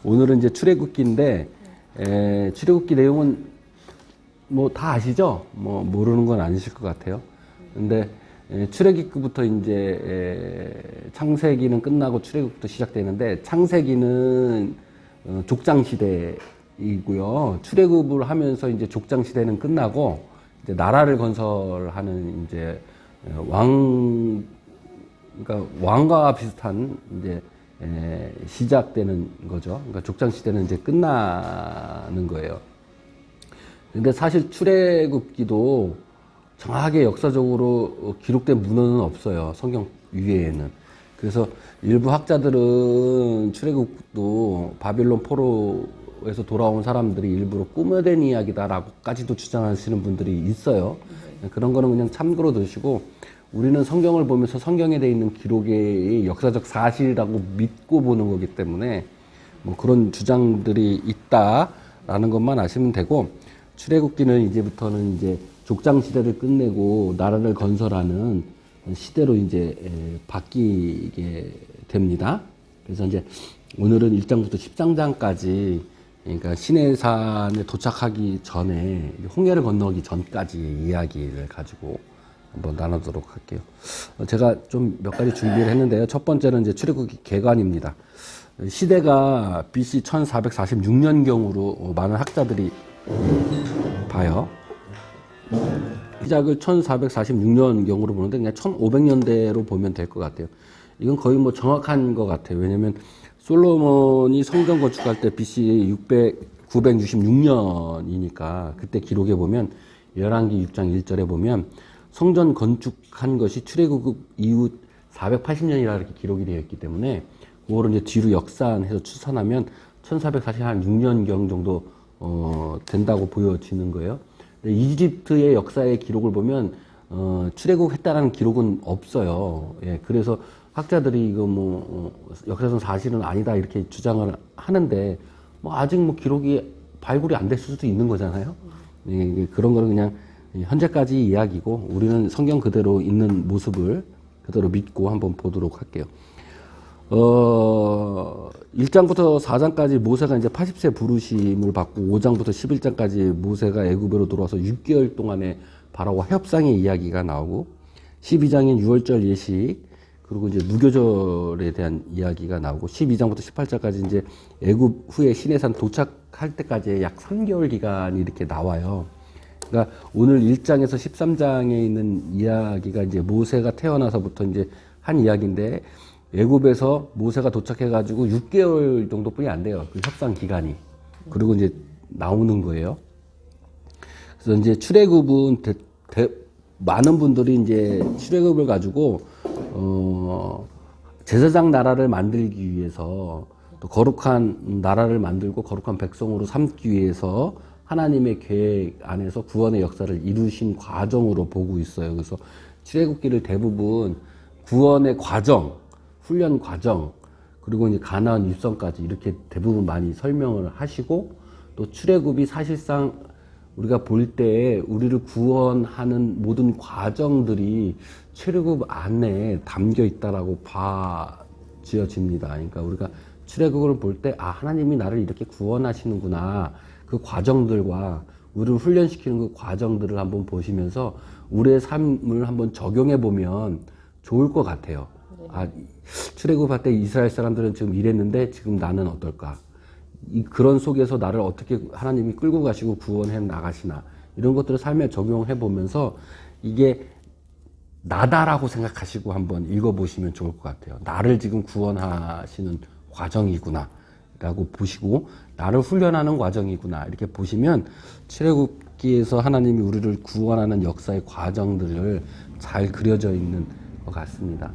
오늘은 이제 출애굽기인데, 출애굽기 내용은 뭐 다 아시죠? 뭐 모르는 건 아니실 것 같아요. 근데 출애굽기부터 이제 창세기는 끝나고 출애굽부터 시작되는데, 창세기는 족장 시대이고요. 출애굽을 하면서 이제 족장 시대는 끝나고 이제 나라를 건설하는 이제 그러니까 왕과 비슷한 이제 시작되는 거죠. 그러니까 족장 시대는 이제 끝나는 거예요. 근데 사실 출애굽기도 정확하게 역사적으로 기록된 문헌은 없어요. 성경 위에는. 그래서 일부 학자들은 출애굽도 바빌론 포로에서 돌아온 사람들이 일부러 꾸며낸 이야기다라고까지도 주장하시는 분들이 있어요. 그런 거는 그냥 참고로 두시고, 우리는 성경을 보면서 성경에 되어 있는 기록의 역사적 사실이라고 믿고 보는 거기 때문에 뭐 그런 주장들이 있다라는 것만 아시면 되고, 출애굽기는 이제부터는 이제 족장 시대를 끝내고 나라를 건설하는 시대로 이제 바뀌게 됩니다. 그래서 이제 오늘은 1장부터 13장까지, 그러니까 시내산에 도착하기 전에 홍해를 건너기 전까지 이야기를 가지고 한번 나누도록 할게요. 제가 좀 몇 가지 준비를 했는데요. 첫 번째는 이제 출애굽기 개관입니다. 시대가 BC 1446년경으로 많은 학자들이 봐요. 시작을 1446년경으로 보는데 그냥 1500년대로 보면 될 것 같아요. 이건 거의 뭐 정확한 것 같아요. 왜냐면 솔로몬이 성전 건축할 때 BC 966년이니까 그때 기록에 보면 열왕기 6장 1절에 보면 성전 건축한 것이 출애굽 이후 480년이라 이렇게 기록이 되어 있기 때문에 그거를 이제 뒤로 역산해서 추산하면 1446년경 정도 된다고 보여지는 거예요. 이집트의 역사의 기록을 보면 출애굽했다라는 기록은 없어요. 예, 그래서 학자들이 이거 뭐 역사상 사실은 아니다 이렇게 주장을 하는데 뭐 아직 뭐 기록이 발굴이 안 됐을 수도 있는 거잖아요. 예, 그런 거는 그냥 현재까지 이야기고 우리는 성경 그대로 있는 모습을 그대로 믿고 한번 보도록 할게요. 1장부터 4장까지 모세가 이제 80세 부르심을 받고 5장부터 11장까지 모세가 애굽으로 들어와서 6개월 동안의 바로와 협상의 이야기가 나오고 12장엔 6월절 예식 그리고 이제 무교절에 대한 이야기가 나오고 12장부터 18장까지 이제 애굽 후에 시내산 도착할 때까지 약 3개월 기간이 이렇게 나와요. 그러니까 오늘 1장에서 13장에 있는 이야기가 이제 모세가 태어나서부터 이제 한 이야기인데 애굽에서 모세가 도착해가지고 6개월 정도뿐이 안 돼요. 그 협상 기간이. 그리고 이제 나오는 거예요. 그래서 이제 출애굽은 많은 분들이 이제 출애굽을 가지고 제사장 나라를 만들기 위해서 또 거룩한 나라를 만들고 거룩한 백성으로 삼기 위해서 하나님의 계획 안에서 구원의 역사를 이루신 과정으로 보고 있어요. 그래서 출애굽기를 대부분 구원의 과정, 훈련 과정, 그리고 이제 가나안 입성까지 이렇게 대부분 많이 설명을 하시고 또 출애굽이 사실상 우리가 볼 때 우리를 구원하는 모든 과정들이 출애굽 안에 담겨 있다라고 봐지어집니다. 그러니까 우리가 출애굽을 볼 때 아, 하나님이 나를 이렇게 구원하시는구나. 그 과정들과 우리를 훈련시키는 그 과정들을 한번 보시면서 우리의 삶을 한번 적용해 보면 좋을 것 같아요. 아, 출애굽할 때 이스라엘 사람들은 지금 이랬는데 지금 나는 어떨까? 그런 속에서 나를 어떻게 하나님이 끌고 가시고 구원해 나가시나 이런 것들을 삶에 적용해 보면서 이게 나다라고 생각하시고 한번 읽어보시면 좋을 것 같아요. 나를 지금 구원하시는 과정이구나 라고 보시고 나를 훈련하는 과정이구나 이렇게 보시면 출애굽기에서 하나님이 우리를 구원하는 역사의 과정들을 잘 그려져 있는 것 같습니다.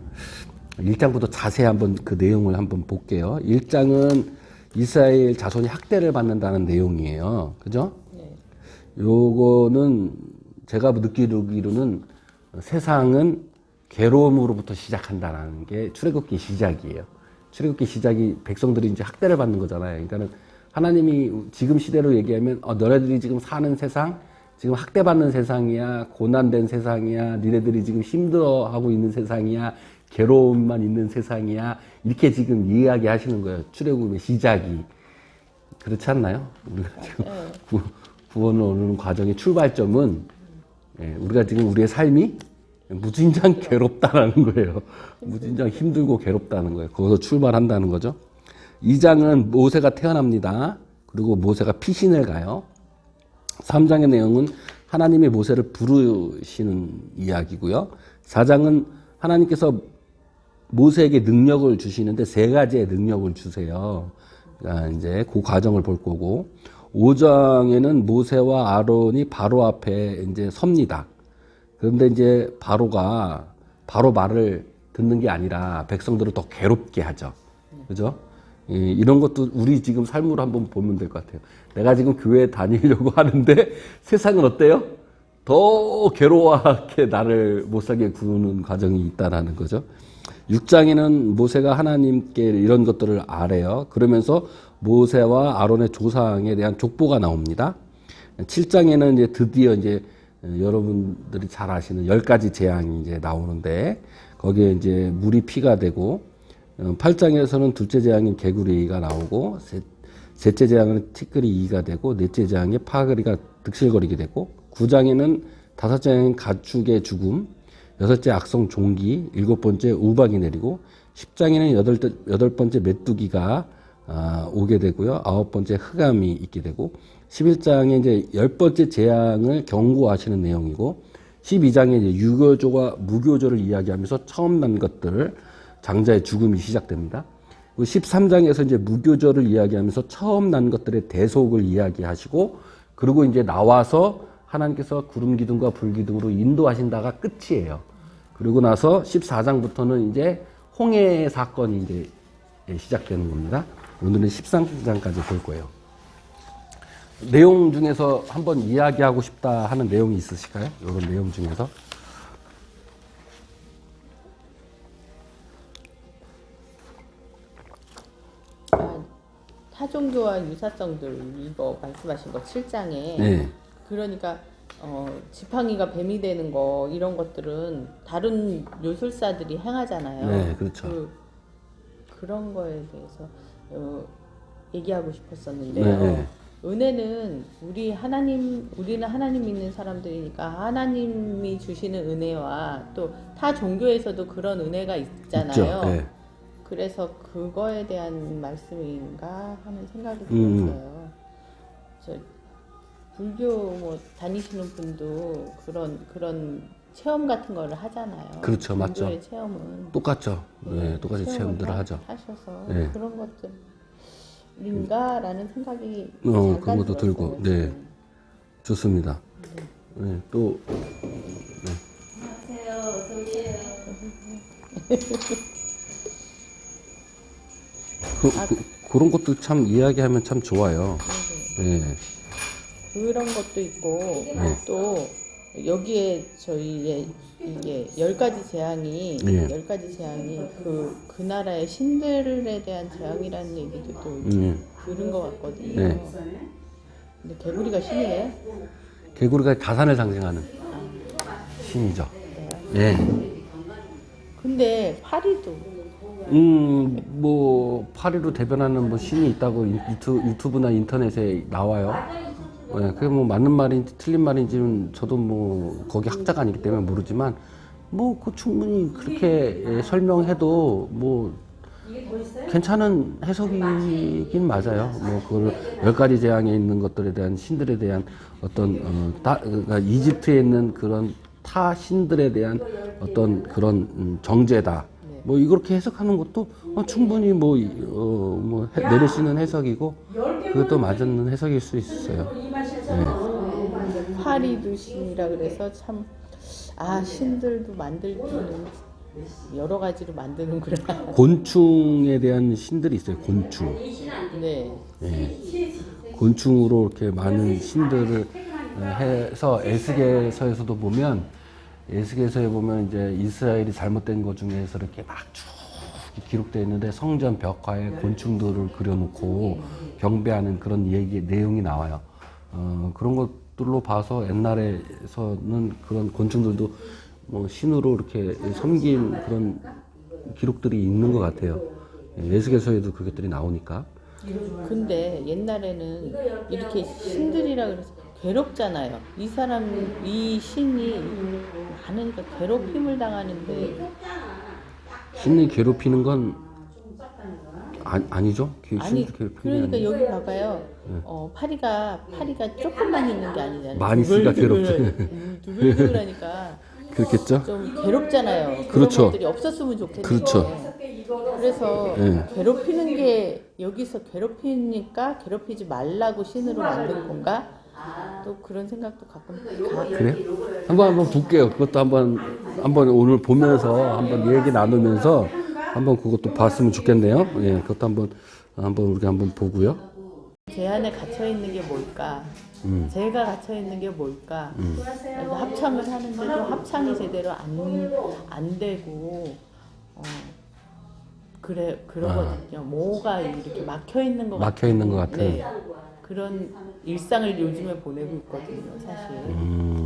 1장부터 자세히 한번 그 내용을 한번 볼게요. 1장은 이스라엘 자손이 학대를 받는다는 내용이에요. 그죠? 네. 요거는 제가 느끼기로는 세상은 괴로움으로부터 시작한다는 게 출애굽기 시작이에요. 출애굽기 시작이 백성들이 이제 학대를 받는 거잖아요. 그러니까는 하나님이 지금 시대로 얘기하면 너네들이 지금 사는 세상, 지금 학대받는 세상이야, 고난된 세상이야, 니네들이 지금 힘들어하고 있는 세상이야, 괴로움만 있는 세상이야, 이렇게 지금 이야기하시는 거예요. 출애굽의 시작이. 그렇지 않나요? 우리가 지금 구원을 얻는 과정의 출발점은 우리가 지금 우리의 삶이 무진장 괴롭다라는 거예요. 무진장 힘들고 괴롭다는 거예요. 거기서 출발한다는 거죠. 2장은 모세가 태어납니다. 그리고 모세가 피신을 가요. 3장의 내용은 하나님이 모세를 부르시는 이야기고요. 4장은 하나님께서 모세에게 능력을 주시는데 3가지의 능력을 주세요. 그러니까 이제 그 과정을 볼 거고, 5장에는 모세와 아론이 바로 앞에 이제 섭니다. 그런데 이제 바로가 바로 말을 듣는 게 아니라 백성들을 더 괴롭게 하죠. 그죠? 이런 것도 우리 지금 삶으로 한번 보면 될 것 같아요. 내가 지금 교회에 다니려고 하는데 세상은 어때요? 더 괴로워하게 나를 못 살게 구는 과정이 있다라는 거죠. 6장에는 모세가 하나님께 이런 것들을 아래요. 그러면서 모세와 아론의 조상에 대한 족보가 나옵니다. 7장에는 이제 드디어 이제 여러분들이 잘 아시는 10가지 재앙이 이제 나오는데, 거기에 이제 물이 피가 되고, 8장에서는 둘째 재앙인 개구리가 나오고, 셋째 재앙은 티끌이 이가 되고, 넷째 재앙에 파거리가 득실거리게 되고, 9장에는 다섯째 재앙인 가축의 죽음, 여섯째 악성 종기, 7번째 우박이 내리고, 10장에는 여덟 번째 메뚜기가 오게 되고요. 9번째 흑암이 있게 되고, 11장에 이제 10번째 재앙을 경고하시는 내용이고, 12장에 이제 유교조와 무교조를 이야기하면서 처음 난 것들을 장자의 죽음이 시작됩니다. 13장에서 이제 무교조를 이야기하면서 처음 난 것들의 대속을 이야기하시고, 그리고 이제 나와서 하나님께서 구름 기둥과 불 기둥으로 인도하신다가 끝이에요. 그리고 나서 14장부터는 이제 홍해 사건이 이제 시작되는 겁니다. 오늘은 13장까지 볼 거예요. 내용 중에서 한번 이야기하고 싶다 하는 내용이 있으실까요? 이런 내용 중에서. 타종교와 유사성들, 이거 말씀하신 거 7장에 네. 그러니까 지팡이가 뱀이 되는 거, 이런 것들은 다른 요술사들이 행하잖아요. 네, 그렇죠. 그런 거에 대해서 얘기하고 싶었었는데요. 네. 은혜는 우리는 하나님 믿는 사람들이니까 하나님이 주시는 은혜와 또 타 종교에서도 그런 은혜가 있잖아요. 있죠. 네. 그래서 그거에 대한 말씀인가 하는 생각이 들었어요. 저 불교 뭐 다니시는 분도 그런 체험 같은 거를 하잖아요. 그렇죠, 맞죠. 불교의 체험은 똑같죠. 네, 똑같이 체험들을 하죠. 하셔서 네. 그런 것들인가라는 생각이 그런 것도 들고, 네, 좋습니다. 네, 또, 네. 안녕하세요. 어서 오세요. 그런 것도 참 이야기하면 참 좋아요. 네. 그런 것도 있고, 또 여기에 저희의 이게 10가지 재앙이 예. 10가지 재앙이 그 나라의 신들에 대한 재앙이라는 얘기도 또 들은 것 같거든요. 네. 근데 개구리가 신이에요? 개구리가 자산을 상징하는 신이죠. 네. 근데 파리도 뭐 파리로 대변하는 뭐 신이 있다고 유튜브나 인터넷에 나와요. 네, 그게 뭐 맞는 말인지 틀린 말인지는 저도 뭐 거기 학자가 아니기 때문에 모르지만 뭐 그 충분히 그렇게 설명해도 뭐 괜찮은 해석이긴 맞아요. 뭐 그 10가지 재앙에 있는 것들에 대한 신들에 대한 어떤 그러니까 이집트에 있는 그런 타 신들에 대한 어떤 그런 정죄다. 뭐 이렇게 해석하는 것도 충분히 내릴 수 있는 해석이고 그것도 맞는 해석일 수 있어요. 네. 파리도 신이라 그래서 참 신들도 만들기는 여러 가지로 만드는구나. 곤충에 대한 신들이 있어요. 곤충. 네. 네. 곤충으로 이렇게 많은 신들을 해서 에스겔서에서도 보면 에스겔서에 보면 이제 이스라엘이 잘못된 것 중에서 이렇게 막 쭉 기록되어 있는데 성전 벽화에 곤충들을 그려놓고 경배하는 그런 내용이 나와요. 그런 것들로 봐서 옛날에서는 그런 곤충들도 뭐 신으로 이렇게 섬긴 그런 기록들이 있는 것 같아요. 에스겔서에도 그것들이 나오니까. 근데 옛날에는 이렇게 신들이라 그래서 괴롭잖아요. 이 사람, 이 신이 많으니까 괴롭힘을 당하는데 신을 괴롭히는 건 아니죠? 아니 신을 괴롭히는 게 그러니까 아니에요. 여기 봐봐요. 파리가 조금만 있는 게 아니잖아요. 많이 있으니까 괴롭지. 두글두글하니까 그렇겠죠? 좀 괴롭잖아요. 그렇죠. 그런 것들이 없었으면 좋겠는데. 그렇죠. 그래서 네. 괴롭히는 게 여기서 괴롭히니까 괴롭히지 말라고 신으로 만든 건가? 또 그런 생각도 가끔 그래요? 한번 볼게요. 그것도 한번 오늘 보면서 한번 얘기 나누면서 한번 그것도 봤으면 좋겠네요. 예, 그것도 한번 우리가 한번 보고요. 제 안에 갇혀 있는 게 뭘까? 제가 갇혀 있는 게 뭘까? 그래서 합창을 하는데도 합창이 제대로 안 되고 그러거든요. 뭐가 이렇게 막혀 있는 것 막혀 있는 것 같아요. 네. 그런 일상을 요즘에 보내고 있거든요, 사실.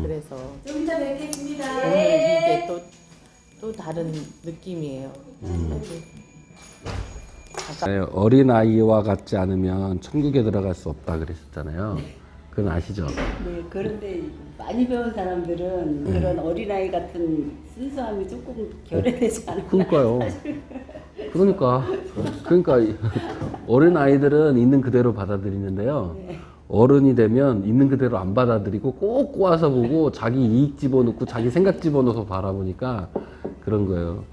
그래서 좀 이따 뵙겠습니다. 오늘 이게 또 다른 느낌이에요. 네, 어린 아이와 같지 않으면 천국에 들어갈 수 없다 그랬었잖아요. 그건 아시죠? 네, 그런데 많이 배운 사람들은 그런 어린아이 같은 순수함이 조금 결여되지 않을까. 그러니까요. 그러니까 어린 아이들은 있는 그대로 받아들이는데요. 어른이 되면 있는 그대로 안 받아들이고 꼭 꼬아서 보고 자기 이익 집어넣고 자기 생각 집어넣어서 바라보니까 그런 거예요.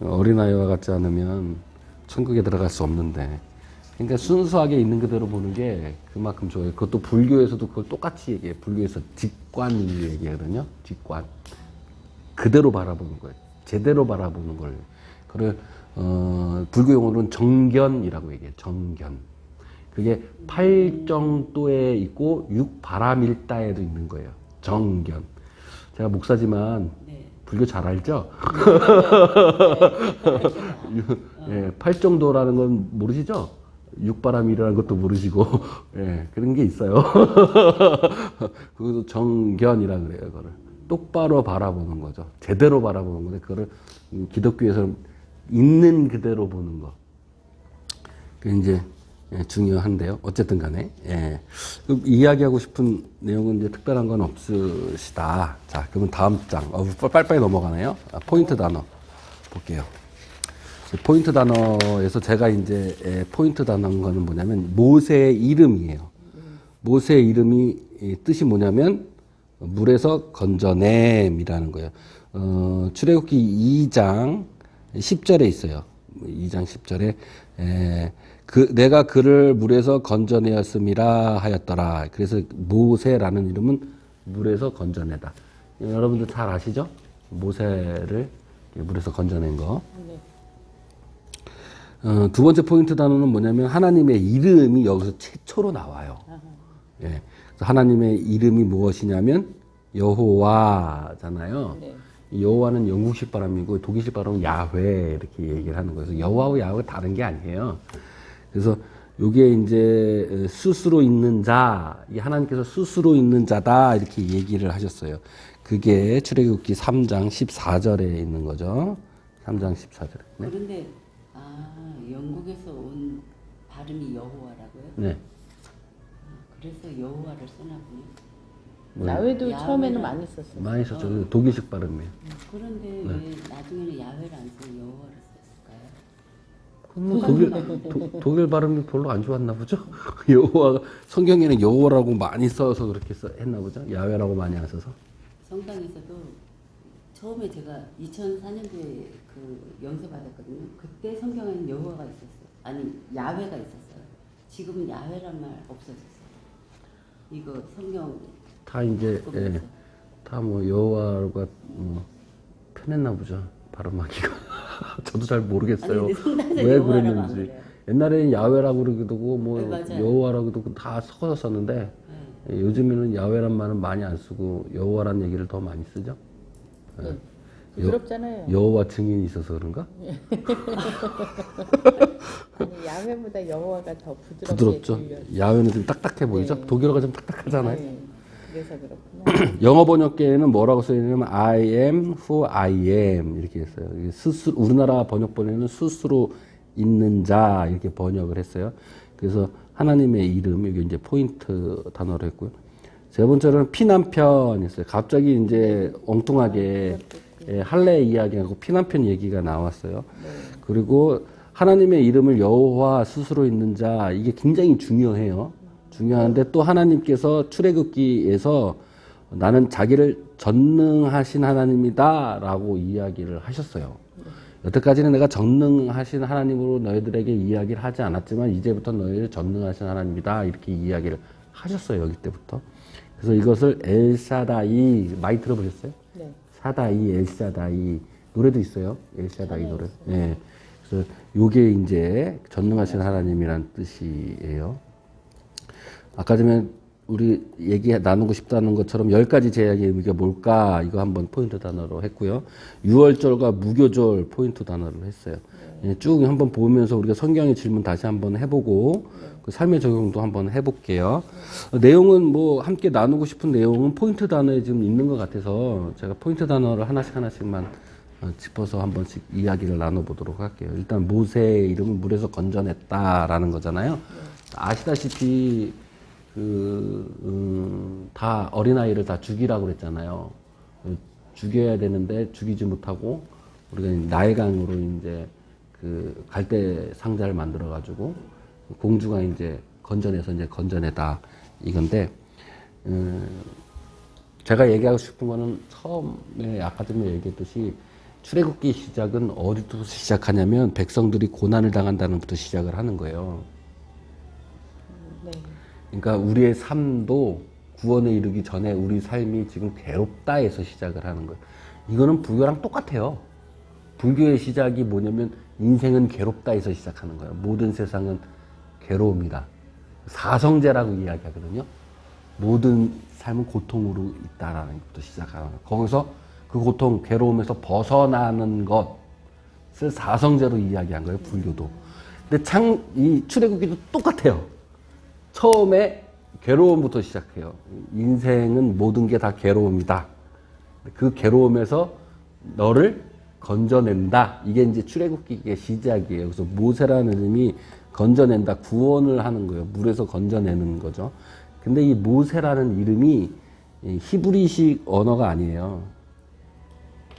어린 아이와 같지 않으면 천국에 들어갈 수 없는데. 그러니까 순수하게 있는 그대로 보는 게 그만큼 좋아요. 그것도 불교에서도 그걸 똑같이 얘기해요. 불교에서 직관을 얘기하거든요. 직관. 그대로 바라보는 거예요. 제대로 바라보는 걸. 그걸 불교 용어로는 정견이라고 얘기해요. 정견. 그게 팔정도에 있고 육바라밀다에도 있는 거예요. 정견. 제가 목사지만 불교 잘 알죠? 예, 팔정도라는 건 모르시죠? 육바람이라는 것도 모르시고, 예, 그런 게 있어요. 그것도 정견이라 그래요, 그거를. 똑바로 바라보는 거죠. 제대로 바라보는 건데, 그거를 기독교에서는 있는 그대로 보는 거. 그게 이제, 예, 중요한데요. 어쨌든 간에, 예. 이야기하고 싶은 내용은 이제 특별한 건 없으시다. 자, 그러면 다음 장. 빨리빨리 넘어가네요. 포인트 단어 볼게요. 포인트 단어에서 제가 이제 포인트 단어인 거는 뭐냐면 모세의 이름이에요. 모세의 이름이 뜻이 뭐냐면 물에서 건져냄이라는 거예요. 출애굽기 2장 10절에 있어요. 2장 10절에 내가 그를 물에서 건져내었음이라 하였더라. 그래서 모세라는 이름은 물에서 건져내다. 여러분들 잘 아시죠? 모세를 물에서 건져낸 거. 네. 두 번째 포인트 단어는 뭐냐면 하나님의 이름이 여기서 최초로 나와요. 예. 그래서 하나님의 이름이 무엇이냐면 여호와잖아요. 네. 여호와는 영국식 발음이고 독일식 발음은 야훼 이렇게 얘기를 하는 거예요. 그래서 여호와와 야훼가 다른 게 아니에요. 그래서 요게 이제 스스로 있는 자, 이 하나님께서 스스로 있는 자다 이렇게 얘기를 하셨어요. 그게 출애굽기 3장 14절에 있는 거죠. 3장 14절에. 네. 그런데 영국에서 온 발음이 여호와라고요? 네. 그래서 여호와를 쓰나 보네. 야외도 야외가- 처음에는 많이 썼어요. 많이 썼죠. 독일식 발음이에요. 그런데 왜 나중에는 야훼를 안 쓰고 여호와를 썼을까요? 그럼 독일 발음이 별로 안 좋았나 보죠. 여호와가 성경에는 여호와라고 많이 써서 그렇게 했나 보죠. 야훼라고 많이 안 써서. 성당에서도 처음에 제가 2004년도에 그 연수 받았거든요. 그때 성경에는 여호와가 있었어요. 아니 야훼가 있었어요. 지금은 야훼란 말 없어졌어요. 이거 성경 다 이제 다 뭐 여호와가 편했나 보죠. 발음하기가. 저도 잘 모르겠어요. 아니, 근데 성당에서 왜 여호와라고 안 그랬는지. 그래요. 옛날에는 야훼라고 그러기도 하고 뭐 네, 맞아요. 여호와라고도 하고 다 섞어서 썼는데 요즘에는 야훼란 말은 많이 안 쓰고 여호와란 얘기를 더 많이 쓰죠. 네. 부드럽잖아요. 여호와 증인이 있어서 그런가? 아니, 야훼보다 여호와가 더 부드럽게 부드럽죠. 들려요. 야훼는 좀 딱딱해 보이죠. 네. 독일어가 좀 딱딱하잖아요. 네. 그래서 그렇구나. 영어 번역계에는 뭐라고 써있냐면 I am who I am 이렇게 했어요. 이게 스스로 우리나라 번역본에는 스스로 있는 자 이렇게 번역을 했어요. 그래서 하나님의 이름, 이게 이제 포인트 단어로 했고요. 세 번째로는 피난편 있어요. 갑자기 이제 엉뚱하게 할례 이야기하고 피난편 얘기가 나왔어요. 그리고 하나님의 이름을 여호와 스스로 있는 자, 이게 굉장히 중요해요. 중요한데 또 하나님께서 출애굽기에서 나는 자기를 전능하신 하나님이다 라고 이야기를 하셨어요. 여태까지는 내가 전능하신 하나님으로 너희들에게 이야기를 하지 않았지만 이제부터 너희를 전능하신 하나님이다 이렇게 이야기를 하셨어요. 여기 때부터. 그래서 이것을 엘샤다이 많이 들어보셨어요? 네. 사다이, 엘샤다이 노래도 있어요. 엘샤다이 노래. 예. 그래서 요게 이제 전능하신 하나님이란 뜻이에요. 아까 전에 우리 얘기 나누고 싶다는 것처럼 10가지 제약의 의미가 뭘까 이거 한번 포인트 단어로 했고요. 유월절과 무교절 포인트 단어로 했어요. 예, 쭉 한번 보면서 우리가 성경의 질문 다시 한번 해보고 그 삶의 적용도 한번 해볼게요. 내용은 뭐 함께 나누고 싶은 내용은 포인트 단어에 지금 있는 것 같아서 제가 포인트 단어를 하나씩만 짚어서 한 번씩 이야기를 나눠보도록 할게요. 일단 모세의 이름은 물에서 건져냈다라는 거잖아요. 아시다시피 다 어린아이를 다 죽이라고 그랬잖아요. 죽여야 되는데 죽이지 못하고 우리가 나일강으로 이제 그 갈대 상자를 만들어 가지고 공주가 이제 건져내서 이제 건져내다 이건데 제가 얘기하고 싶은 거는 처음에 아까 전에 얘기했듯이 출애굽기 시작은 어디부터 시작하냐면 백성들이 고난을 당한다는 부터 시작을 하는 거예요. 네. 그러니까 우리의 삶도 구원에 이르기 전에 우리 삶이 지금 괴롭다에서 시작을 하는 거예요. 이거는 불교랑 똑같아요. 불교의 시작이 뭐냐면 인생은 괴롭다에서 시작하는 거예요. 모든 세상은 괴로움이다. 사성제라고 이야기하거든요. 모든 삶은 고통으로 있다라는 것부터 시작하는 거예요. 거기서 그 고통, 괴로움에서 벗어나는 것을 사성제로 이야기한 거예요. 불교도. 근데 이 출애굽기도 똑같아요. 처음에 괴로움부터 시작해요. 인생은 모든 게 다 괴로움이다. 그 괴로움에서 너를 건져낸다. 이게 이제 출애굽기의 시작이에요. 그래서 모세라는 이름이 건져낸다. 구원을 하는 거예요. 물에서 건져내는 거죠. 근데 이 모세라는 이름이 히브리식 언어가 아니에요.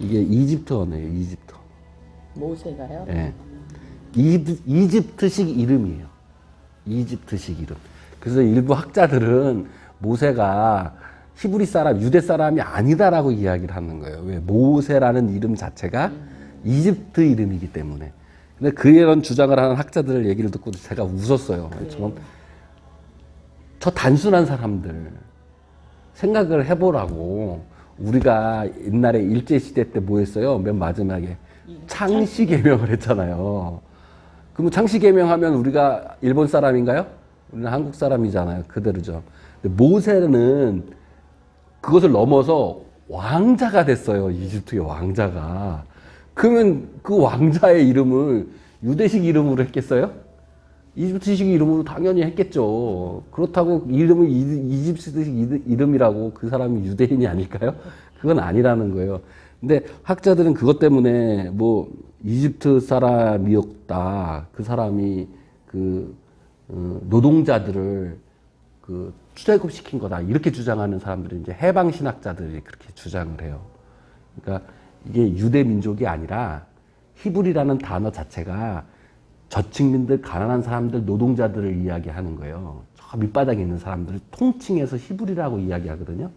이게 이집트 언어예요. 이집트. 모세가요? 네. 이집트식 이름이에요. 이집트식 이름. 그래서 일부 학자들은 모세가 히브리 사람, 유대 사람이 아니다라고 이야기를 하는 거예요. 왜? 모세라는 이름 자체가 이집트 이름이기 때문에. 근데 그런 주장을 하는 학자들 얘기를 듣고 제가 웃었어요. 저 단순한 사람들 생각을 해보라고. 우리가 옛날에 일제시대 때 뭐 했어요? 맨 마지막에 창씨개명을 했잖아요. 그럼 창씨개명하면 우리가 일본 사람인가요? 우리는 한국 사람이잖아요. 그대로죠. 근데 모세는 그것을 넘어서 왕자가 됐어요. 이집트의 왕자가. 그러면 그 왕자의 이름을 유대식 이름으로 했겠어요? 이집트식 이름으로 당연히 했겠죠. 그렇다고 이름을 이집트식 이름이라고 그 사람이 유대인이 아닐까요? 그건 아니라는 거예요. 근데 학자들은 그것 때문에 뭐 이집트 사람이었다. 그 사람이 노동자들을 출애굽시킨 거다. 이렇게 주장하는 사람들이 이제 해방 신학자들이 그렇게 주장을 해요. 그러니까 이게 유대 민족이 아니라 히브리라는 단어 자체가 저층민들, 가난한 사람들, 노동자들을 이야기하는 거예요. 저 밑바닥에 있는 사람들을 통칭해서 히브리라고 이야기하거든요.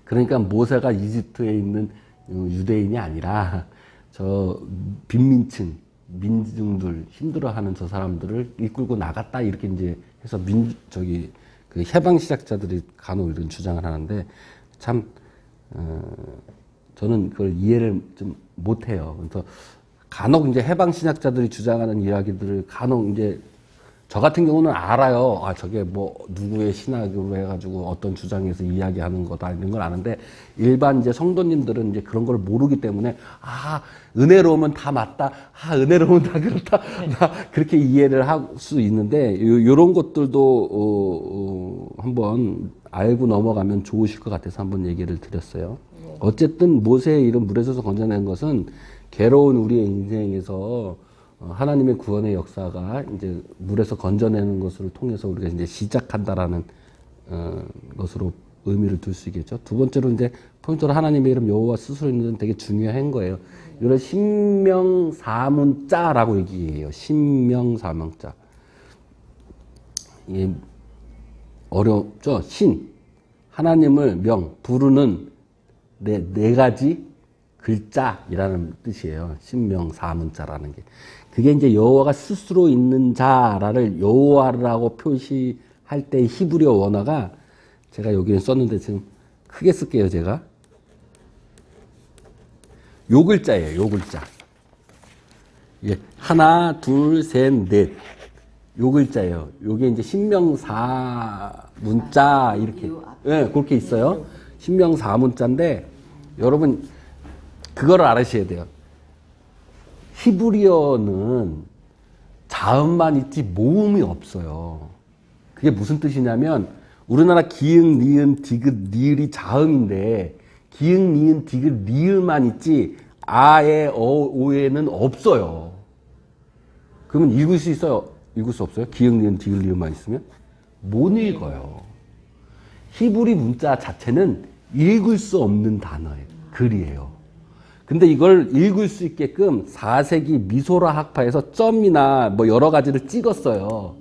그러니까 모세가 이집트에 있는 유대인이 아니라 저 빈민층, 민중들, 힘들어하는 저 사람들을 이끌고 나갔다 이렇게 이제 해서 그 해방 시작자들이 간혹 이런 주장을 하는데 참 저는 그걸 이해를 좀 못해요. 그래서 간혹 이제 해방 신학자들이 주장하는 이야기들을 간혹 이제 저 같은 경우는 알아요. 아, 저게 뭐 누구의 신학으로 해가지고 어떤 주장에서 이야기하는 거다 이런 걸 아는데 일반 이제 성도님들은 이제 그런 걸 모르기 때문에 아, 은혜로우면 다 맞다. 아, 은혜로우면 다 그렇다. 그렇게 이해를 할 수 있는데 요런 것들도 한번 알고 넘어가면 좋으실 것 같아서 한번 얘기를 드렸어요. 어쨌든 모세의 이름 물에서 건져낸 것은 괴로운 우리의 인생에서 하나님의 구원의 역사가 이제 물에서 건져내는 것을 통해서 우리가 이제 시작한다라는 것으로 의미를 둘 수 있겠죠. 두 번째로 이제 포인트로 하나님의 이름 여호와 스스로 있는 데는 되게 중요한 거예요. 이런 신명사문자라고 얘기해요. 신명사문자. 이게 어렵죠? 신. 하나님을 부르는 네 가지 글자이라는 뜻이에요. 신명사문자라는 게. 그게 이제 여호와가 스스로 있는 자를 여호와라고 표시할 때 히브리어 원어가 제가 여기에 썼는데 지금 크게 쓸게요, 제가. 요 글자예요, 요 글자. 예, 하나, 둘, 셋, 넷. 요 글자예요. 요게 이제 신명사 문자 이렇게 예, 그렇게 있어요. 신명사 문자인데 여러분 그거를 알아셔야 돼요. 히브리어는 자음만 있지 모음이 없어요. 그게 무슨 뜻이냐면 우리나라 기흥, 니은, 디귿, 리을이 자음인데 기흥, 니은, 디귿, 리을만 있지 아에, 오에는 없어요. 그러면 읽을 수 있어요? 읽을 수 없어요? 기흥, 니은, 디귿, 리을만 있으면? 못 읽어요. 히브리 문자 자체는 읽을 수 없는 단어예요. 글이에요. 근데 이걸 읽을 수 있게끔 4세기 미소라 학파에서 점이나 뭐 여러 가지를 찍었어요.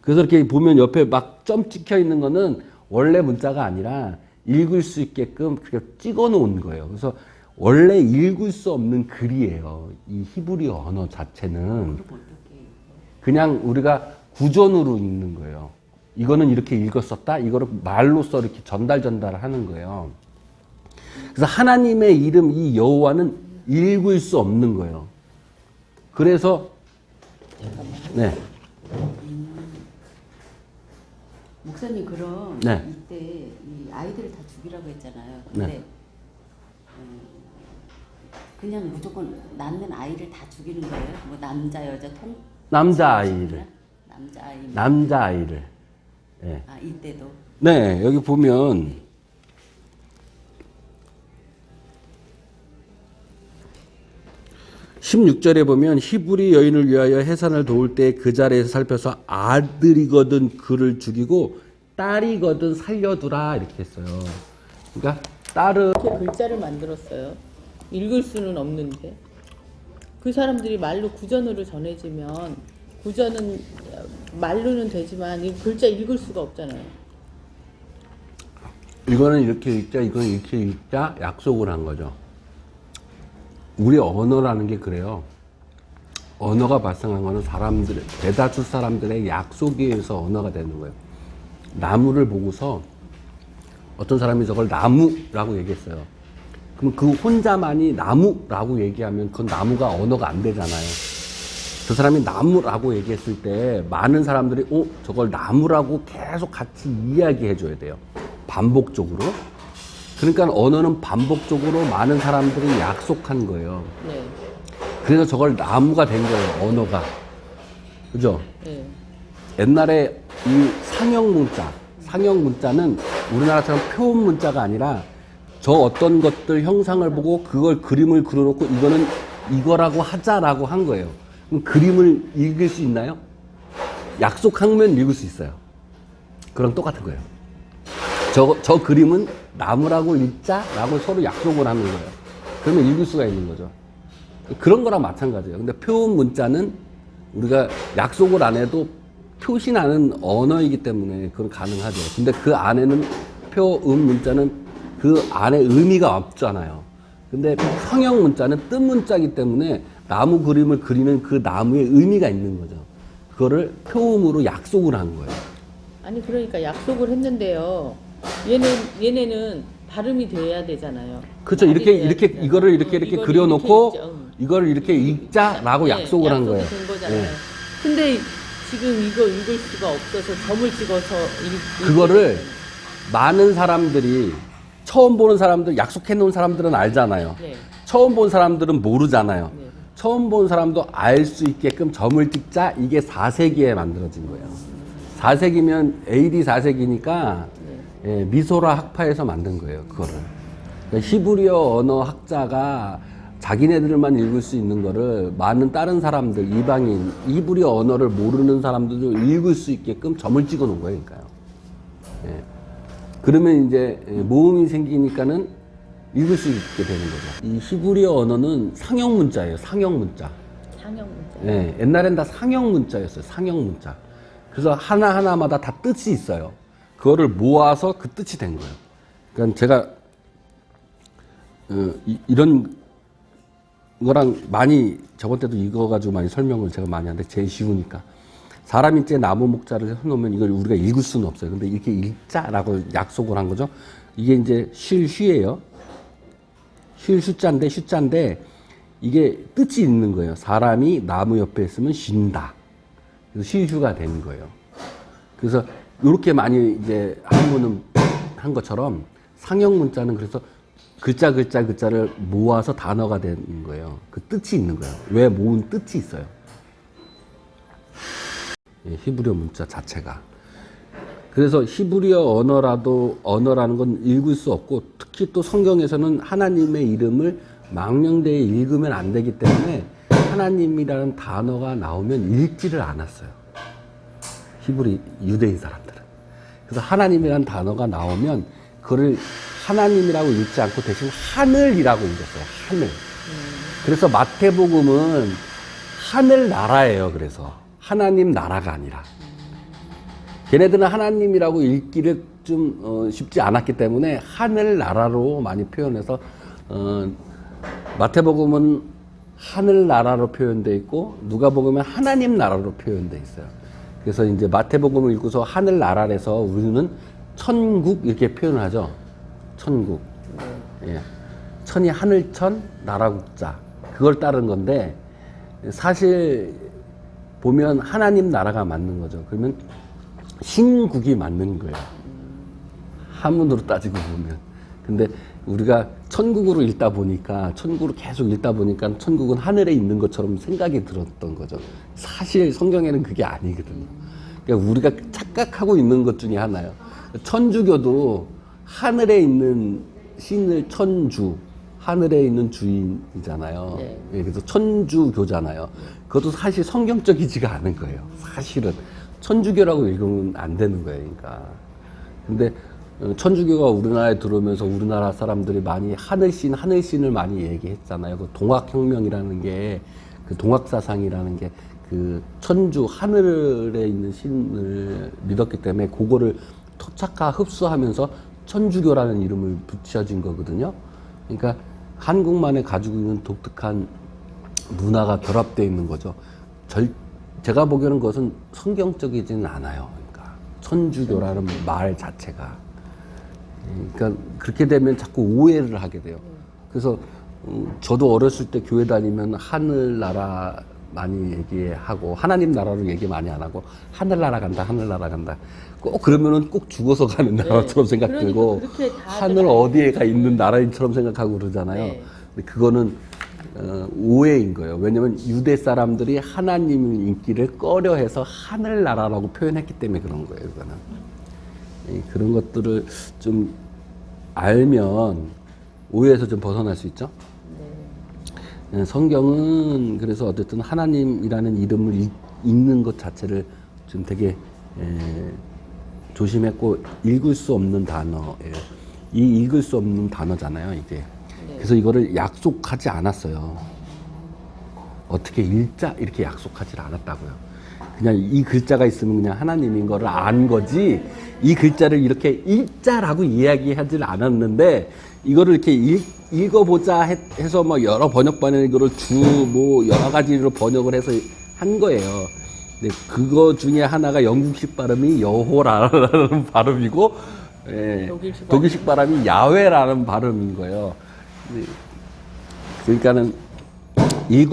그래서 이렇게 보면 옆에 막 점 찍혀 있는 거는 원래 문자가 아니라 읽을 수 있게끔 그렇게 찍어 놓은 거예요. 그래서 원래 읽을 수 없는 글이에요. 이 히브리 언어 자체는. 그냥 우리가 구전으로 읽는 거예요. 이거는 이렇게 읽었었다. 이거를 말로써 이렇게 전달하는 거예요. 그래서 하나님의 이름 이 여호와는 읽을 수 없는 거예요. 그래서 네. 목사님 그럼 네. 이때 이 아이들을 다 죽이라고 했잖아요. 근데 네. 그냥 무조건 낳는 아이를 다 죽이는 거예요? 뭐 남자 여자 남자아이를. 남자아이를. 네. 아 이때도. 네, 여기 보면 16절에 보면 히브리 여인을 위하여 해산을 도울 때 그 자리에서 살펴서 아들이거든 그를 죽이고 딸이거든 살려두라 이렇게 했어요. 그러니까 딸은 이렇게 글자를 만들었어요. 읽을 수는 없는데 그 사람들이 말로 구전으로 전해지면 구전은 말로는 되지만 이 글자 읽을 수가 없잖아요. 이거는 이렇게 읽자, 이거는 이렇게 읽자 약속을 한 거죠. 우리 언어라는 게 그래요. 언어가 발생한 거는 사람들, 대다수 사람들의 약속에 의해서 언어가 되는 거예요. 나무를 보고서 어떤 사람이 저걸 나무라고 얘기했어요. 그럼 그 혼자만이 나무라고 얘기하면 그건 나무가 언어가 안 되잖아요. 그 사람이 나무라고 얘기했을 때 많은 사람들이 저걸 나무라고 계속 같이 이야기해 줘야 돼요. 반복적으로. 그러니까 언어는 반복적으로 많은 사람들이 약속한 거예요. 네. 그래서 저걸 나무가 된 거예요, 언어가. 그죠? 네. 옛날에 이 상형 문자는 우리나라처럼 표현 문자가 아니라 저 어떤 것들 형상을 보고 그걸 그림을 그려놓고 이거는 이거라고 하자라고 한 거예요. 그럼 그림을 읽을 수 있나요? 약속하면 읽을 수 있어요. 그럼 똑같은 거예요. 저 그림은 나무라고 읽자라고 서로 약속을 하는 거예요. 그러면 읽을 수가 있는 거죠. 그런 거랑 마찬가지예요. 근데 표현 문자는 우리가 약속을 안 해도 표시나는 언어이기 때문에 그건 가능하죠. 근데 그 안에는 표음 문자는 그 안에 의미가 없잖아요. 근데 형용 문자는 뜻 문자이기 때문에 나무 그림을 그리는 그 나무에 의미가 있는 거죠. 그거를 표음으로 약속을 한 거예요. 아니 그러니까 약속을 했는데요. 얘네는 발음이 돼야 되잖아요. 그렇죠. 말이 돼야 이렇게 되잖아요. 이거를 이렇게 그려놓고 이렇게 이거를 이렇게 읽자라고 네, 약속을 한 거예요. 된 거잖아요. 네. 근데 지금 이거 읽을 수가 없어서 점을 찍어서 그거를 많은 사람들이 처음 보는 사람들, 약속해 놓은 사람들은 알잖아요. 네. 처음 본 사람들은 모르잖아요. 네. 처음 본 사람도 알 수 있게끔 점을 찍자. 이게 4세기에 만들어진 거예요. 4세기면 AD 4세기니까 예, 미소라 학파에서 만든 거예요. 그거를. 그러니까 히브리어 언어 학자가 자기네들만 읽을 수 있는 거를 많은 다른 사람들, 이방인, 이브리어 언어를 모르는 사람들도 읽을 수 있게끔 점을 찍어 놓은 거예요. 그러니까요. 예. 그러면 이제 모음이 생기니까는 읽을 수 있게 되는 거죠. 이 히브리어 언어는 상형 문자예요. 상형 문자. 상형 문자. 예, 옛날엔 다 상형 문자였어요. 상형 문자. 그래서 하나하나마다 다 뜻이 있어요. 그거를 모아서 그 뜻이 된 거예요. 그러니까 제가 이런 거랑 많이 저번 때도 이거 가지고 많이 설명을 제가 많이 하는데 제일 쉬우니까 사람이 이제 나무 목자를 해놓으면 이걸 우리가 읽을 수는 없어요. 근데 이렇게 읽자라고 약속을 한 거죠. 이게 이제 쉴 숫자인데 이게 뜻이 있는 거예요. 사람이 나무 옆에 있으면 쉰다. 그래서 쉴휴가 되는 거예요. 그래서 이렇게 많이 이제 한문은 한 것처럼 상형 문자는 그래서 글자를 모아서 단어가 되는 거예요. 그 뜻이 있는 거예요. 왜 모은 뜻이 있어요. 예, 히브리어 문자 자체가. 그래서 히브리어 언어라는 건 읽을 수 없고 특히 또 성경에서는 하나님의 이름을 망령되이 읽으면 안 되기 때문에 하나님이라는 단어가 나오면 읽지를 않았어요. 유대인 사람들은. 그래서 하나님이라는 단어가 나오면 그거를 하나님이라고 읽지 않고 대신 하늘이라고 읽었어요. 하늘. 그래서 마태복음은 하늘나라예요. 그래서 하나님 나라가 아니라. 걔네들은 하나님이라고 읽기를 좀 쉽지 않았기 때문에 하늘나라로 많이 표현해서 마태복음은 하늘나라로 표현되어 있고 누가복음은 하나님 나라로 표현되어 있어요. 그래서 이제 마태복음을 읽고서 하늘나라에서 우리는 천국 이렇게 표현을 하죠. 천국. 예. 천이 하늘천, 나라국자. 그걸 따른 건데 사실 보면 하나님 나라가 맞는 거죠. 그러면 신국이 맞는 거예요. 한문으로 따지고 보면. 근데 우리가 천국으로 읽다 보니까 천국으로 계속 읽다 보니까 천국은 하늘에 있는 것처럼 생각이 들었던 거죠. 사실 성경에는 그게 아니거든요. 그러니까 우리가 착각하고 있는 것 중에 하나예요. 천주교도 하늘에 있는 신을 천주, 하늘에 있는 주인이잖아요. 네. 예, 그래서 천주교잖아요. 그것도 사실 성경적이지가 않은 거예요. 사실은 천주교라고 읽으면 안 되는 거예요. 그러니까. 근데 천주교가 우리나라에 들어오면서 우리나라 사람들이 많이 하늘신을 많이 얘기했잖아요. 그 동학혁명이라는 게, 그 동학사상이라는 게 그 천주, 하늘에 있는 신을 믿었기 때문에 그거를 토착화 흡수하면서 천주교라는 이름을 붙여진 거거든요. 그러니까 한국만에 가지고 있는 독특한 문화가 결합되어 있는 거죠. 제가 보기에는 그것은 성경적이지는 않아요. 그러니까 천주교라는 말 자체가. 그러니까 그렇게 되면 자꾸 오해를 하게 돼요. 그래서 저도 어렸을 때 교회 다니면 하늘나라 많이 얘기하고 하나님 나라로 얘기 많이 안 하고 하늘나라 간다 꼭 그러면은 꼭 죽어서 가는 나라처럼 생각 들고 그러니까 그렇게 다들 하늘 어디에 가 있는 나라인처럼 생각하고 그러잖아요. 네. 근데 그거는 오해인 거예요. 왜냐면 유대 사람들이 하나님 인기를 꺼려해서 하늘나라라고 표현했기 때문에 그런 거예요. 그거는. 그런 것들을 좀 알면 오해에서 좀 벗어날 수 있죠. 성경은 그래서 어쨌든 하나님이라는 이름을 읽는 것 자체를 좀 되게 조심했고 읽을 수 없는 단어예요. 이 읽을 수 없는 단어잖아요, 이게. 그래서 이거를 약속하지 않았어요. 어떻게 읽자 이렇게 약속하지 않았다고요. 그냥 이 글자가 있으면 그냥 하나님인 거를 안 거지 이 글자를 이렇게 읽자라고 이야기하지는 않았는데 이거를 이렇게 읽어보자 해서 뭐 여러 번역반에 이거를 뭐 여러 가지로 번역을 해서 한 거예요. 근데 그거 중에 하나가 영국식 발음이 여호라는 발음이고 독일식 발음이 야훼라는 발음인 거예요. 그러니까는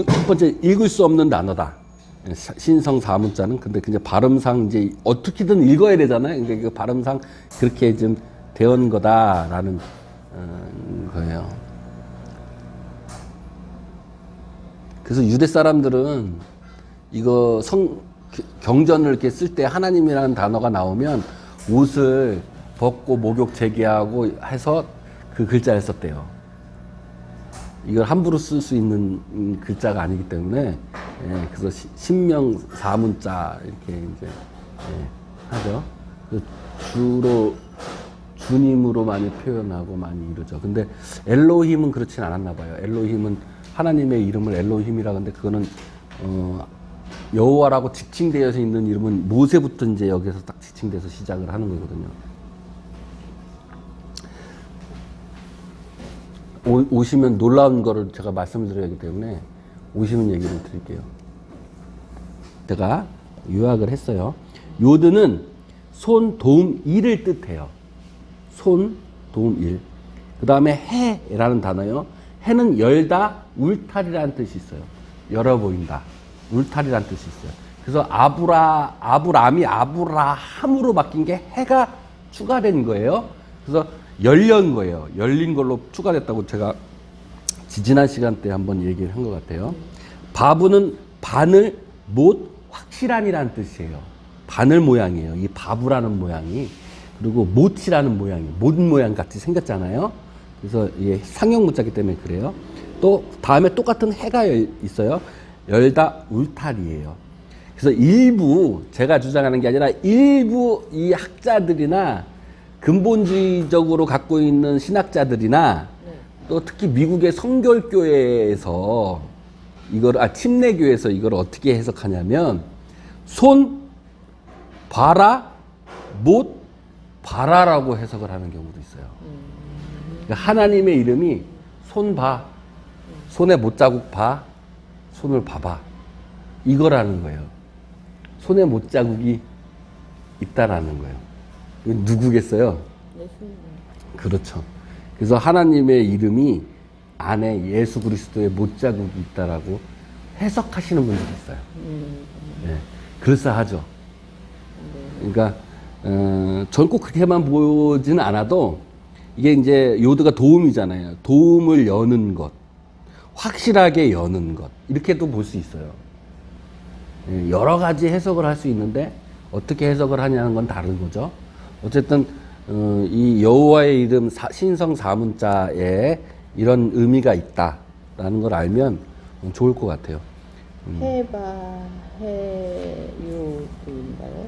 첫 번째 읽을 수 없는 단어다. 신성 사문자는 근데 그냥 발음상 이제 어떻게든 읽어야 되잖아요. 그러니까 그 발음상 그렇게 좀 되온 거다라는 거예요. 그래서 유대 사람들은 이거 경전을 이렇게 쓸 때 하나님이라는 단어가 나오면 옷을 벗고 목욕 재개하고 해서 그 글자를 썼대요. 이걸 함부로 쓸 수 있는 글자가 아니기 때문에 그래서 신명 사문자 이렇게 이제 하죠. 주로 주님으로 많이 표현하고 많이 이루죠. 근데 엘로힘은 그렇진 않았나 봐요. 엘로힘은 하나님의 이름을 엘로힘이라 근데 그거는 여호와라고 지칭되어서 있는 이름은 모세부터 이제 여기서 딱 지칭돼서 시작을 하는 거거든요. 오시면 놀라운 거를 제가 말씀을 드려야 하기 때문에 오시면 얘기를 드릴게요. 제가 요약을 했어요. 요드는 손, 도움, 일을 뜻해요. 손, 도움, 일. 그 다음에 해라는 단어요. 해는 열다, 울타리라는 뜻이 있어요. 열어 보인다. 울타리라는 뜻이 있어요. 그래서 아브람이 아브라함으로 바뀐 게 해가 추가된 거예요. 그래서 열린 거예요. 열린 걸로 추가됐다고 제가 지난 시간 때 한번 얘기를 한 것 같아요. 바브는 바늘, 못, 확실한이라는 뜻이에요. 바늘 모양이에요. 이 바브라는 모양이. 그리고 못이라는 모양이, 못 모양 같이 생겼잖아요. 그래서 이게 상형 문자기 때문에 그래요. 또 다음에 똑같은 해가 있어요. 열다, 울타리예요. 그래서 일부, 제가 주장하는 게 아니라 일부 이 학자들이나 근본주의적으로 갖고 있는 신학자들이나 또 특히 미국의 성결교회에서 이걸 침례교회에서 이걸 어떻게 해석하냐면 손 봐라 못 봐라라고 해석을 하는 경우도 있어요. 그러니까 하나님의 이름이 손 봐, 손에 못자국 봐, 손을 봐봐 이거라는 거예요. 손에 못자국이 있다라는 거예요. 이건 누구겠어요? 그렇죠. 그래서 하나님의 이름이 안에 예수 그리스도의 못자국이 있다라고 해석하시는 분들이 있어요. 네, 그럴싸하죠. 그러니까 전 꼭 그렇게만 보지는 않아도 이게 이제 요드가 도움이잖아요. 도움을 여는 것, 확실하게 여는 것 이렇게도 볼 수 있어요. 여러 가지 해석을 할 수 있는데 어떻게 해석을 하냐는 건 다른 거죠. 어쨌든 이 여호와의 이름 신성 사문자에 이런 의미가 있다라는 걸 알면 좋을 것 같아요. 해바 해요인가요?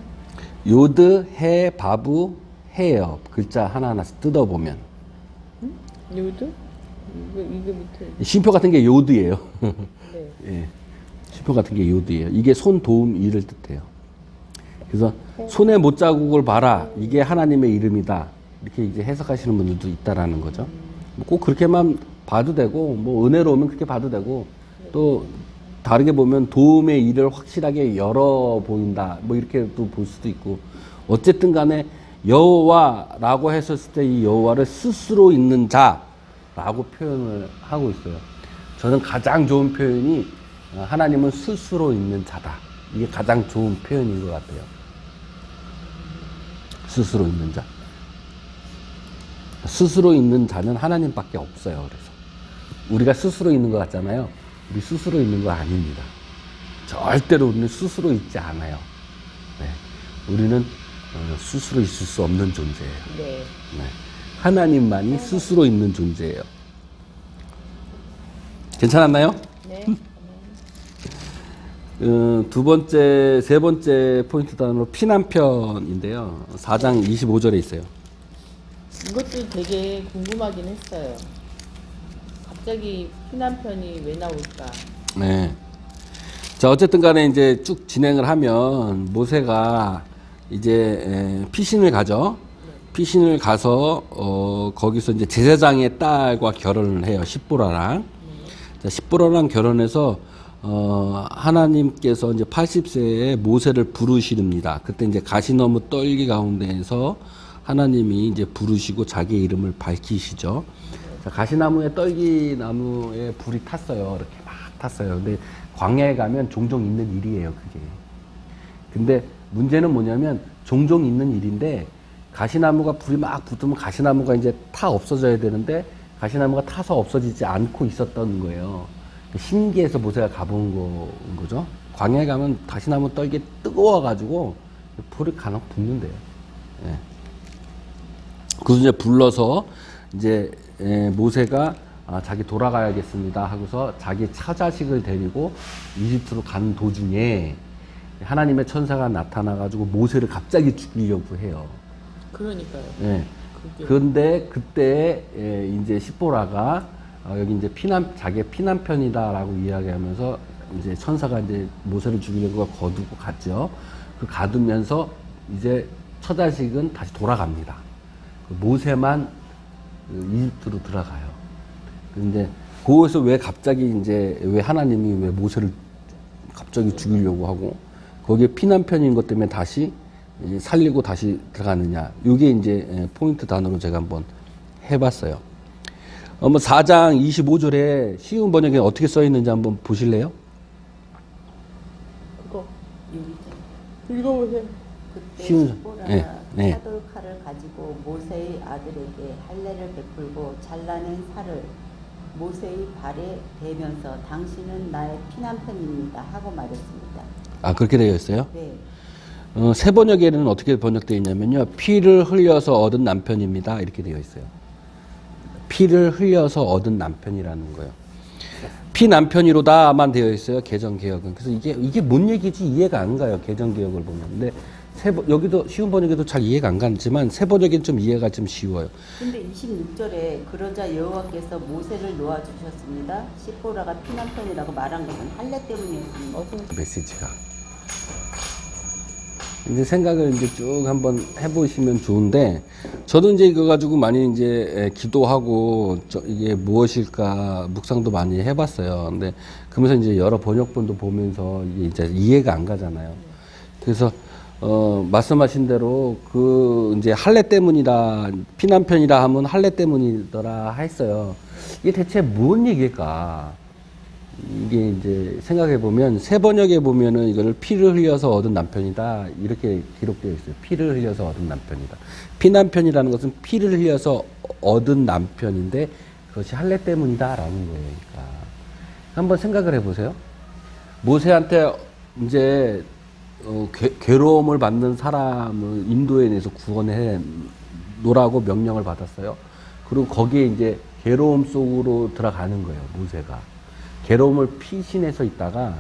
요드, 해, 바부, 해요. 글자 하나하나씩 뜯어보면. 요드? 이게 밑에. 쉼표 같은 게 요드예요. 네. 예. 쉼표 같은 게 요드예요. 이게 손, 도움, 일을 뜻해요. 그래서 손에 못자국을 봐라. 이게 하나님의 이름이다. 이렇게 이제 해석하시는 분들도 있다라는 거죠. 꼭 그렇게만 봐도 되고, 뭐 은혜로우면 그렇게 봐도 되고, 또 다르게 보면 도움의 일을 확실하게 열어 보인다. 뭐 이렇게도 볼 수도 있고. 어쨌든 간에 여호와라고 했었을 때 이 여호와를 스스로 있는 자라고 표현을 하고 있어요. 저는 가장 좋은 표현이 하나님은 스스로 있는 자다. 이게 가장 좋은 표현인 것 같아요. 스스로 있는 자. 스스로 있는 자는 하나님밖에 없어요. 그래서 우리가 스스로 있는 것 같잖아요. 우리 스스로 있는 거 아닙니다. 절대로 우리는 스스로 있지 않아요. 네. 우리는 스스로 있을 수 없는 존재예요. 네. 네. 하나님만이 스스로 있는 존재예요. 괜찮았나요? 네. 두 번째, 세 번째 포인트 단어로 피난편인데요. 4장 25절에 있어요. 이것도 되게 궁금하긴 했어요. 갑자기 피난편이 왜 나올까? 네. 자, 어쨌든 간에 이제 쭉 진행을 하면 모세가 이제 피신을 가죠. 피신을 가서 거기서 이제 제사장의 딸과 결혼을 해요. 십보라랑. 자, 십보라랑 결혼해서 하나님께서 이제 80세에 모세를 부르시릅니다. 그때 이제 가시나무 떨기 가운데에서 하나님이 이제 부르시고 자기의 이름을 밝히시죠. 자, 가시나무에 떨기나무에 불이 탔어요. 이렇게 막 탔어요. 근데 광야에 가면 종종 있는 일이에요, 그게. 근데 문제는 뭐냐면 종종 있는 일인데 가시나무가 불이 막 붙으면 가시나무가 이제 타 없어져야 되는데 가시나무가 타서 없어지지 않고 있었던 거예요. 신기해서 모세가 가본 거죠. 광야에 가면 가시나무 떨기 뜨거워가지고 불이 간혹 붙는데요. 예. 그래서 이제 불러서 이제 모세가 자기 돌아가야겠습니다 하고서 자기 처자식을 데리고 이집트로 가는 도중에 하나님의 천사가 나타나가지고 모세를 갑자기 죽이려고 해요. 그러니까요. 예. 그게 그런데 그때 이제 시보라가 여기 이제 자기의 피난편이다라고 이야기하면서 이제 천사가 이제 모세를 죽이려고 거두고 갔죠. 그 가두면서 이제 처자식은 다시 돌아갑니다. 그 모세만 이집트로 들어가요. 근데 거기서 왜 갑자기 이제 왜 하나님이 왜 모세를 갑자기 죽이려고 하고 거기에 피난편인 것 때문에 다시 살리고 다시 들어가느냐. 이게 이제 포인트 단어로 제가 한번 해봤어요. 4장 25절에 쉬운 번역에 어떻게 써 있는지 한번 보실래요? 그거 여기 읽어보세요. 그때 쉬운- 시보라가 네, 네. 사돌칼을 가지고 모세의 아들에게 할례를 베풀고 잘라낸 살을 모세의 발에 대면서 당신은 나의 피난편입니다 하고 말했습니다. 그렇게 되어 있어요? 네. 새 번역에는 어떻게 번역되어 있냐면요. 피를 흘려서 얻은 남편입니다. 이렇게 되어 있어요. 피를 흘려서 얻은 남편이라는 거예요. 피남편이로다만 되어 있어요. 개정개혁은. 그래서 이게 뭔 얘기지 이해가 안 가요. 개정개혁을 보면. 근데 여기도 쉬운 번역에도 잘 이해가 안 가지만 새 번역에는 좀 이해가 좀 쉬워요. 근데 26절에 그러자 여호와께서 모세를 놓아주셨습니다. 시보라가 피난편이라고 말한 것은 할례 때문이었습니다. 메시지가. 이제 생각을 이제 쭉 한번 해보시면 좋은데, 저도 이제 이거 가지고 많이 이제 기도하고, 이게 무엇일까 묵상도 많이 해봤어요. 근데 그러면서 이제 여러 번역본도 보면서 이게 이제 이해가 안 가잖아요. 그래서, 말씀하신 대로 이제 할례 때문이다, 피난편이라 하면 할례 때문이더라 했어요. 이게 대체 뭔 얘기일까? 이게 이제 생각해보면 새 번역에 보면은 이거를 피를 흘려서 얻은 남편이다 이렇게 기록되어 있어요. 피를 흘려서 얻은 남편이다. 피남편이라는 것은 피를 흘려서 얻은 남편인데 그것이 할례 때문이다라는 거예요. 그러니까 한번 생각을 해보세요. 모세한테 이제 괴로움을 받는 사람을 인도해내서 구원해 놓으라고 명령을 받았어요. 그리고 거기에 이제 괴로움 속으로 들어가는 거예요. 모세가. 괴로움을 피신해서 있다가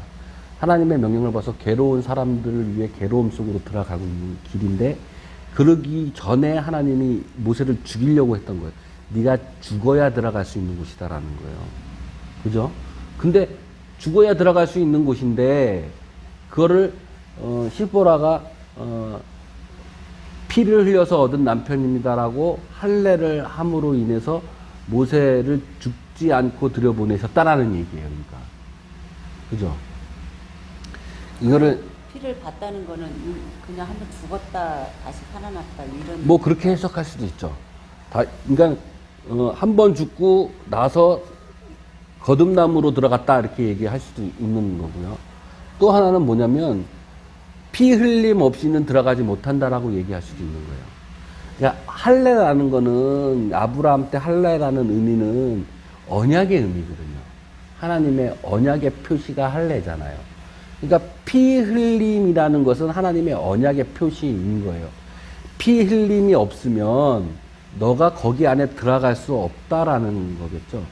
하나님의 명령을 봐서 괴로운 사람들을 위해 괴로움 속으로 들어가고 있는 길인데 그러기 전에 하나님이 모세를 죽이려고 했던 거예요. 네가 죽어야 들어갈 수 있는 곳이다라는 거예요. 그죠? 근데 죽어야 들어갈 수 있는 곳인데 그거를 시보라가 피를 흘려서 얻은 남편입니다라고 할례를 함으로 인해서 모세를 죽지 않고 들여보내셨다라는 얘기예요. 그러니까. 그죠? 이거를 피를 봤다는 거는 그냥 한번 죽었다 다시 살아났다 이런. 뭐 그렇게 해석할 수도 있죠. 그러니까 한 번 죽고 나서 거듭남으로 들어갔다 이렇게 얘기할 수도 있는 거고요. 또 하나는 뭐냐면 피 흘림 없이는 들어가지 못한다라고 얘기할 수도 있는 거예요. 그러니까 할례라는 거는 아브라함 때 할례라는 의미는 언약의 의미거든요. 하나님의 언약의 표시가 할례잖아요. 그러니까 피 흘림이라는 것은 하나님의 언약의 표시인 거예요. 피 흘림이 없으면 너가 거기 안에 들어갈 수 없다라는 거겠죠.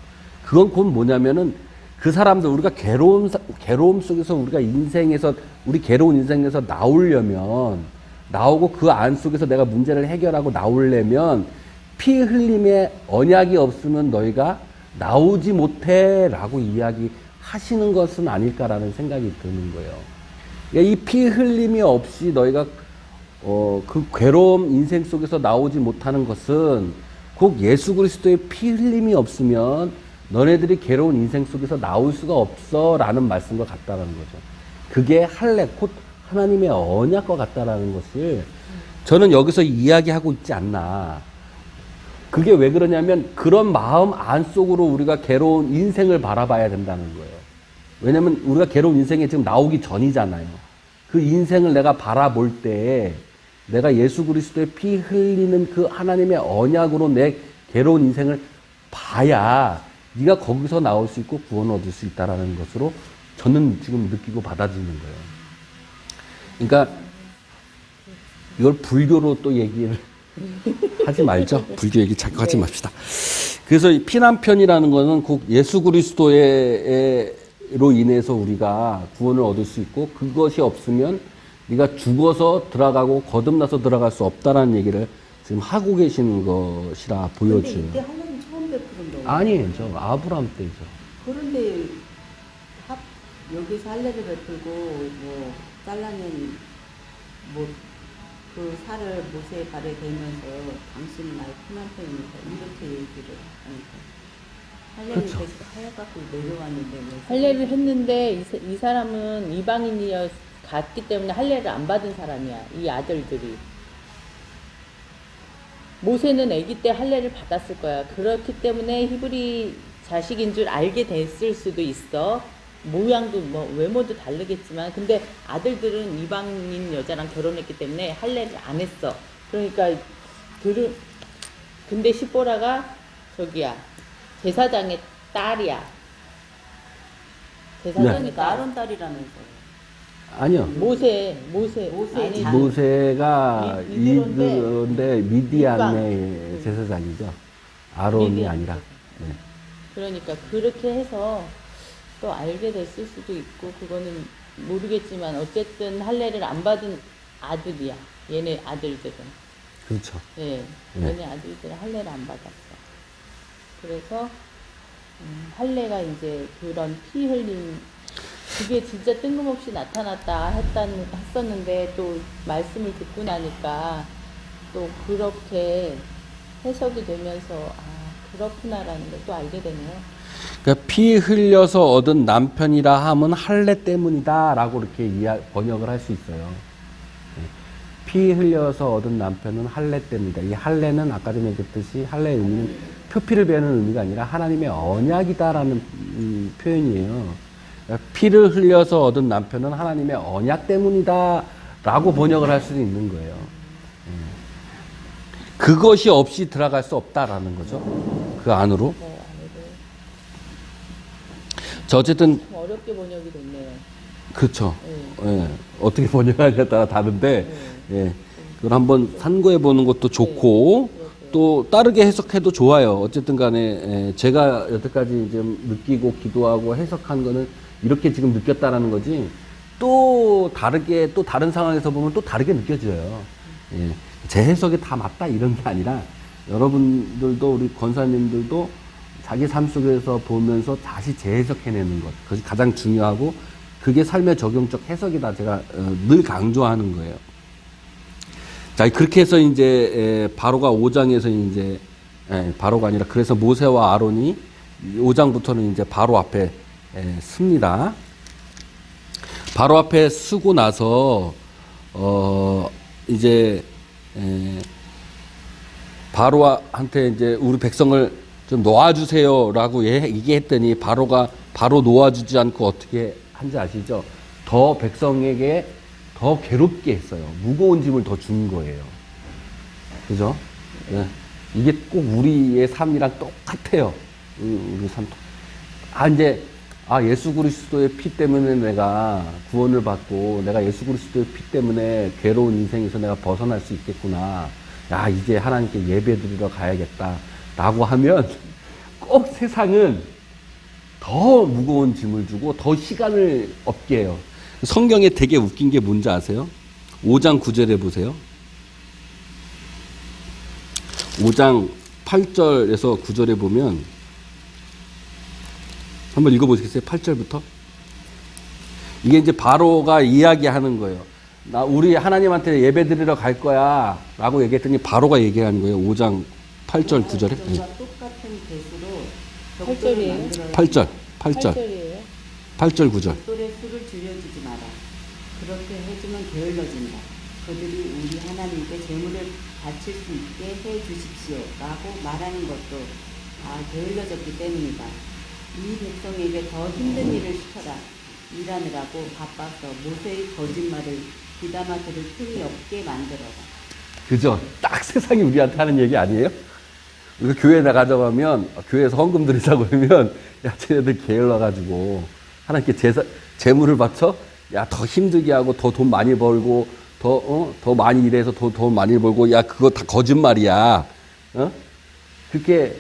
그건 곧 뭐냐면은 그 사람들 우리가 괴로움 속에서 우리 괴로운 인생에서 나오고 그 안 속에서 내가 문제를 해결하고 나오려면 피 흘림의 언약이 없으면 너희가 나오지 못해 라고 이야기하시는 것은 아닐까라는 생각이 드는 거예요. 그러니까 이 피 흘림이 없이 너희가 그 괴로움 인생 속에서 나오지 못하는 것은 곧 예수 그리스도의 피 흘림이 없으면 너네들이 괴로운 인생 속에서 나올 수가 없어 라는 말씀과 같다는 거죠. 그게 할례 곧 하나님의 언약과 같다라는 것을 저는 여기서 이야기하고 있지 않나. 그게 왜 그러냐면 그런 마음 안속으로 우리가 괴로운 인생을 바라봐야 된다는 거예요. 왜냐면 우리가 괴로운 인생에 지금 나오기 전이잖아요. 그 인생을 내가 바라볼 때 내가 예수 그리스도의 피 흘리는 그 하나님의 언약으로 내 괴로운 인생을 봐야 네가 거기서 나올 수 있고 구원을 얻을 수 있다라는 것으로 저는 지금 느끼고 받아들이는 거예요. 그러니까 이걸 불교로 또 얘기를 하지 말죠. 불교 얘기 자꾸 하지 맙시다. 그래서 이 피난편이라는 거는 곧 예수 그리스도로 인해서 우리가 구원을 얻을 수 있고, 그것이 없으면 네가 죽어서 들어가고 거듭나서 들어갈 수 없다라는 얘기를 지금 하고 계시는 것이라 근데 보여줘요. 이때 하나님 처음 베푸는 거예요. 아니죠. 아브라함 때죠. 그런데 여기서 할례를 베풀고 뭐 잘라낸 뭐 그 살을 모세의 발에 대면서 당신은 나의 피난편이니까 이렇게 얘기를 하니까 할례를 그렇죠. 계속 하여갖고 내려왔는데 왜 할례를 했는데 이 사람은 이방인이었 갔기 때문에 할례를 안 받은 사람이야. 이 아들들이. 모세는 아기 때 할례를 받았을 거야. 그렇기 때문에 히브리 자식인 줄 알게 됐을 수도 있어. 모양도 뭐 외모도 다르겠지만, 근데 아들들은 이방인 여자랑 결혼했기 때문에 할례를 안 했어. 그러니까 근데 시보라가 저기야, 제사장의 딸이야. 제사장의 그러니까 딸. 아론 딸이라면서요. 아니요. 모세 모세의 아니, 모세가 이드로인데 이드로인데 미디안의 제사장이죠. 아론이 미디안 아니라. 제사장. 네. 그러니까 그렇게 해서 또 알게 됐을 수도 있고, 그거는 모르겠지만 어쨌든 할례를 안 받은 아들이야. 얘네 아들들은. 그렇죠. 예, 네. 얘네 아들들은 할례를 안 받았어. 그래서 할례가 이제 그런 피 흘림, 그게 진짜 뜬금없이 나타났다 했었는데, 또 말씀을 듣고 나니까 또 그렇게 해석이 되면서 그렇구나라는 걸 또 알게 되네요. 그러니까 피 흘려서 얻은 남편이라 함은 할례 때문이다라고 이렇게 번역을 할 수 있어요. 네. 피 흘려서 얻은 남편은 할례 때문이다. 이 할례는 아까 전에 얘기했듯이 할례의 의미는 표피를 베는 의미가 아니라 하나님의 언약이다라는 표현이에요. 그러니까 피를 흘려서 얻은 남편은 하나님의 언약 때문이다라고 번역을 할 수도 있는 거예요. 그것이 없이 들어갈 수 없다라는 거죠. 그 안으로. 자, 어쨌든 좀 어렵게 번역이 됐네요. 그렇죠. 네. 예, 어떻게 번역하냐에 따라 다른데, 예, 그걸 한번参고해 보는 것도 좋고, 또 다르게 해석해도 좋아요. 어쨌든 간에, 예, 제가 여태까지 좀 느끼고 기도하고 해석한 거는 이렇게 지금 느꼈다라는 거지, 또 다르게, 또 다른 상황에서 보면 또 다르게 느껴져요. 예, 제 해석이 다 맞다 이런 게 아니라, 여러분들도, 우리 권사님들도 자기 삶 속에서 보면서 다시 재해석해내는 것, 그것이 가장 중요하고, 그게 삶의 적용적 해석이다. 제가 늘 강조하는 거예요. 자, 그렇게 해서 이제 바로가 5장에서 이제 바로가 아니라 그래서 모세와 아론이 5장부터는 이제 바로 앞에 씁니다. 바로 앞에 쓰고 나서 이제 바로한테 이제 우리 백성을 좀 놓아주세요라고 얘기했더니 바로가 바로 놓아주지 않고 어떻게 한지 아시죠? 더 백성에게 더 괴롭게 했어요. 무거운 짐을 더 준 거예요. 그죠? 네. 이게 꼭 우리의 삶이랑 똑같아요. 우리 삶. 이제, 예수 그리스도의 피 때문에 내가 구원을 받고, 내가 예수 그리스도의 피 때문에 괴로운 인생에서 내가 벗어날 수 있겠구나. 야, 이제 하나님께 예배 드리러 가야겠다. 라고 하면 꼭 세상은 더 무거운 짐을 주고 더 시간을 없게 해요. 성경에 되게 웃긴 게 뭔지 아세요? 5장 9절에 보세요. 5장 8절에서 9절에 보면 한번 읽어보시겠어요? 8절부터. 이게 이제 바로가 이야기하는 거예요. 우리 하나님한테 예배 드리러 갈 거야 라고 얘기했더니 바로가 얘기하는 거예요. 5장 8절 9절에. 똑같은 배수로 8절이에요? 8절 8절이에요. 8절 9절. 벽돌의 수를 줄여주지 마라. 그렇게 해주면 게을러진다. 그들이 우리 하나님께 재물을 바칠 수 있게 해 주십시오. 라고 말하는 것도 게을러졌기 때문이다. 이 백성에게 더 힘든 일을 시켜라. 일하느라고 바빠서 모세의 거짓말을 귀담아 들을 틈이 없게 만들어라. 그죠? 딱 세상이 우리한테 하는 얘기 아니에요? 우리가 교회 나가자면 교회에서 헌금 드리자고 하면 야 쟤네들 게을러가지고 하나님께 재물을 바쳐? 야 더 힘들게 하고 더 돈 많이 벌고 더 많이 일해서 더 많이 벌고, 야, 그거 다 거짓말이야. 그렇게,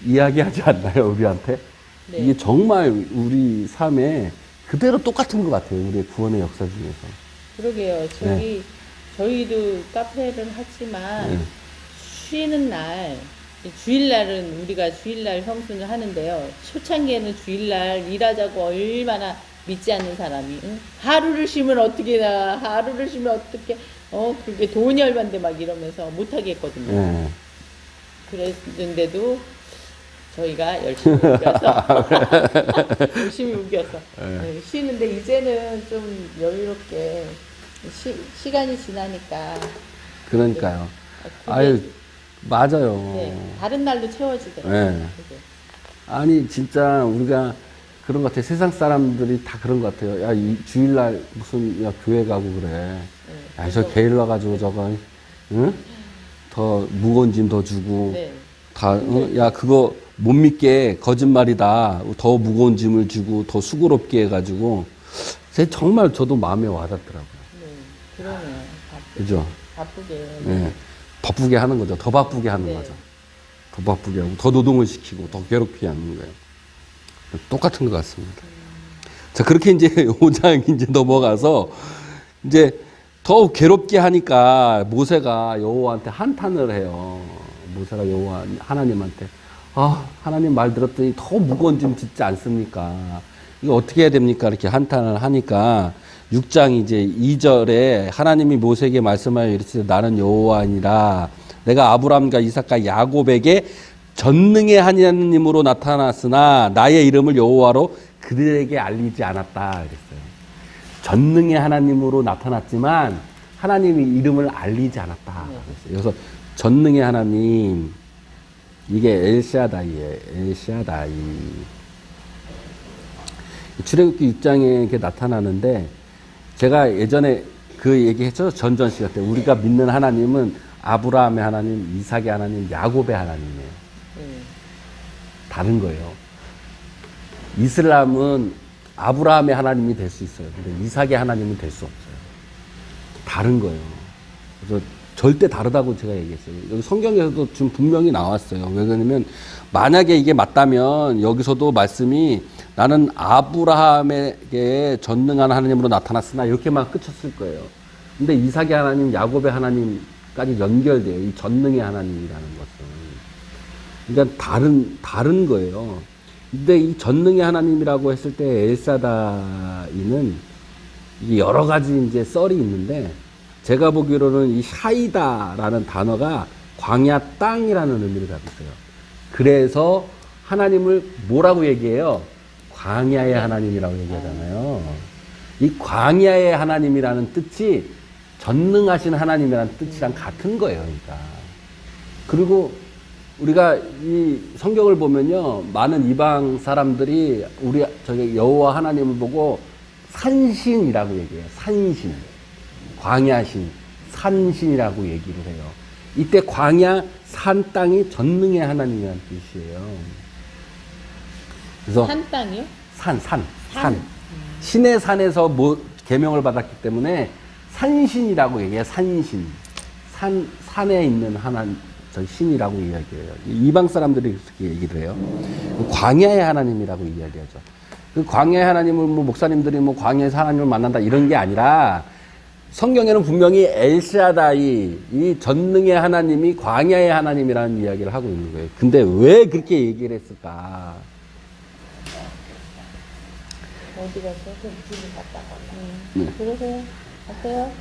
이야기하지 않나요, 우리한테? 네. 이게 정말 우리 삶에 그대로 똑같은 것 같아요, 우리의 구원의 역사 중에서. 그러게요. 저희도 카페를 하지만 네. 쉬는 날, 주일날은 우리가 주일날 성수를 하는데요. 초창기에는 주일날 일하자고 얼마나 믿지 않는 사람이, 응? 하루를 쉬면 어떻게 나, 하루를 쉬면 어떻게, 그게 돈이 얼만데 막 이러면서 못하게 했거든요. 네. 그랬는데도 저희가 열심히 우겨서 열심히 우겨서 네, 쉬는데 이제는 좀 여유롭게 시간이 지나니까 그러니까요. 그게, 아유, 맞아요. 네, 다른 날도 채워지더라고요. 네. 그게. 아니, 진짜 우리가 그런 것 같아요. 세상 사람들이 다 그런 것 같아요. 야, 이 주일날 무슨, 야, 교회 가고 그래. 야, 저 게일 와가지고 저거, 응? 더 무거운 짐 더 주고. 네. 다, 야, 그거 못 믿게 거짓말이다. 더 무거운 짐을 주고 더 수고롭게 해가지고. 정말 저도 마음에 와닿더라고요. 네, 그러네요. 그죠? 바쁘게. 네. 바쁘게 하는 거죠. 더 바쁘게 하는 네. 거죠. 더 바쁘게 하고, 더 노동을 시키고, 더 괴롭게 하는 거예요. 똑같은 것 같습니다. 자, 그렇게 이제 5장 이제 넘어가서, 이제 더 괴롭게 하니까 모세가 여호와한테 한탄을 해요. 모세가 여호와 하나님한테, 하나님 말 들었더니 더 무거운 짐 짓지 않습니까? 이거 어떻게 해야 됩니까? 이렇게 한탄을 하니까 6장 이제 2절에 하나님이 모세에게 말씀하여 이르시되 나는 여호와니라 내가 아브라함과 이삭과 야곱에게 전능의 하나님으로 나타났으나 나의 이름을 여호와로 그들에게 알리지 않았다 그랬어요. 전능의 하나님으로 나타났지만 하나님이 이름을 알리지 않았다 그랬어요. 그래서 전능의 하나님, 이게 엘샤다이예요. 엘샤다이. 출애굽기 6장에 이렇게 나타나는데, 제가 예전에 그 얘기했죠. 전전 시간 때. 우리가 믿는 하나님은 아브라함의 하나님, 이삭의 하나님, 야곱의 하나님이에요. 다른 거예요. 이슬람은 아브라함의 하나님이 될 수 있어요. 근데 이삭의 하나님은 될 수 없어요. 다른 거예요. 그래서 절대 다르다고 제가 얘기했어요. 여기 성경에서도 좀 분명히 나왔어요. 왜 그러냐면 만약에 이게 맞다면 여기서도 말씀이 나는 아브라함에게 전능한 하나님으로 나타났으나 이렇게만 끝쳤을 거예요. 근데 이삭의 하나님, 야곱의 하나님까지 연결돼요. 이 전능의 하나님이라는 것은. 그러니까 다른 거예요. 근데 이 전능의 하나님이라고 했을 때 엘사다이는 여러 가지 이제 썰이 있는데 제가 보기로는 이 샤이다라는 단어가 광야 땅이라는 의미를 갖고 있어요. 그래서 하나님을 뭐라고 얘기해요? 광야의 하나님이라고 얘기하잖아요. 이 광야의 하나님이라는 뜻이 전능하신 하나님이라는 뜻이랑 같은 거예요. 그러니까. 그리고 우리가 이 성경을 보면요, 많은 이방 사람들이 저기 여호와 하나님을 보고 산신이라고 얘기해요. 산신, 광야신, 산신이라고 얘기를 해요. 이때 광야 산 땅이 전능의 하나님이라는 뜻이에요. 그래서 산 땅이요? 산. 신의 산에서 계명을 받았기 때문에 산신이라고 얘기해요. 산신, 산에 있는 하나님. 저 신이라고 이야기해요. 이방 사람들이 그렇게 얘기를 해요. 광야의 하나님이라고 이야기하죠. 그 광야의 하나님을 목사님들이 광야에서 하나님을 만난다 이런 게 아니라 성경에는 분명히 엘샤다이, 이 전능의 하나님이 광야의 하나님이라는 이야기를 하고 있는 거예요. 근데 왜 그렇게 얘기를 했을까? 어디 갔어? 집에 갔다가. 그러세요. 갔어요?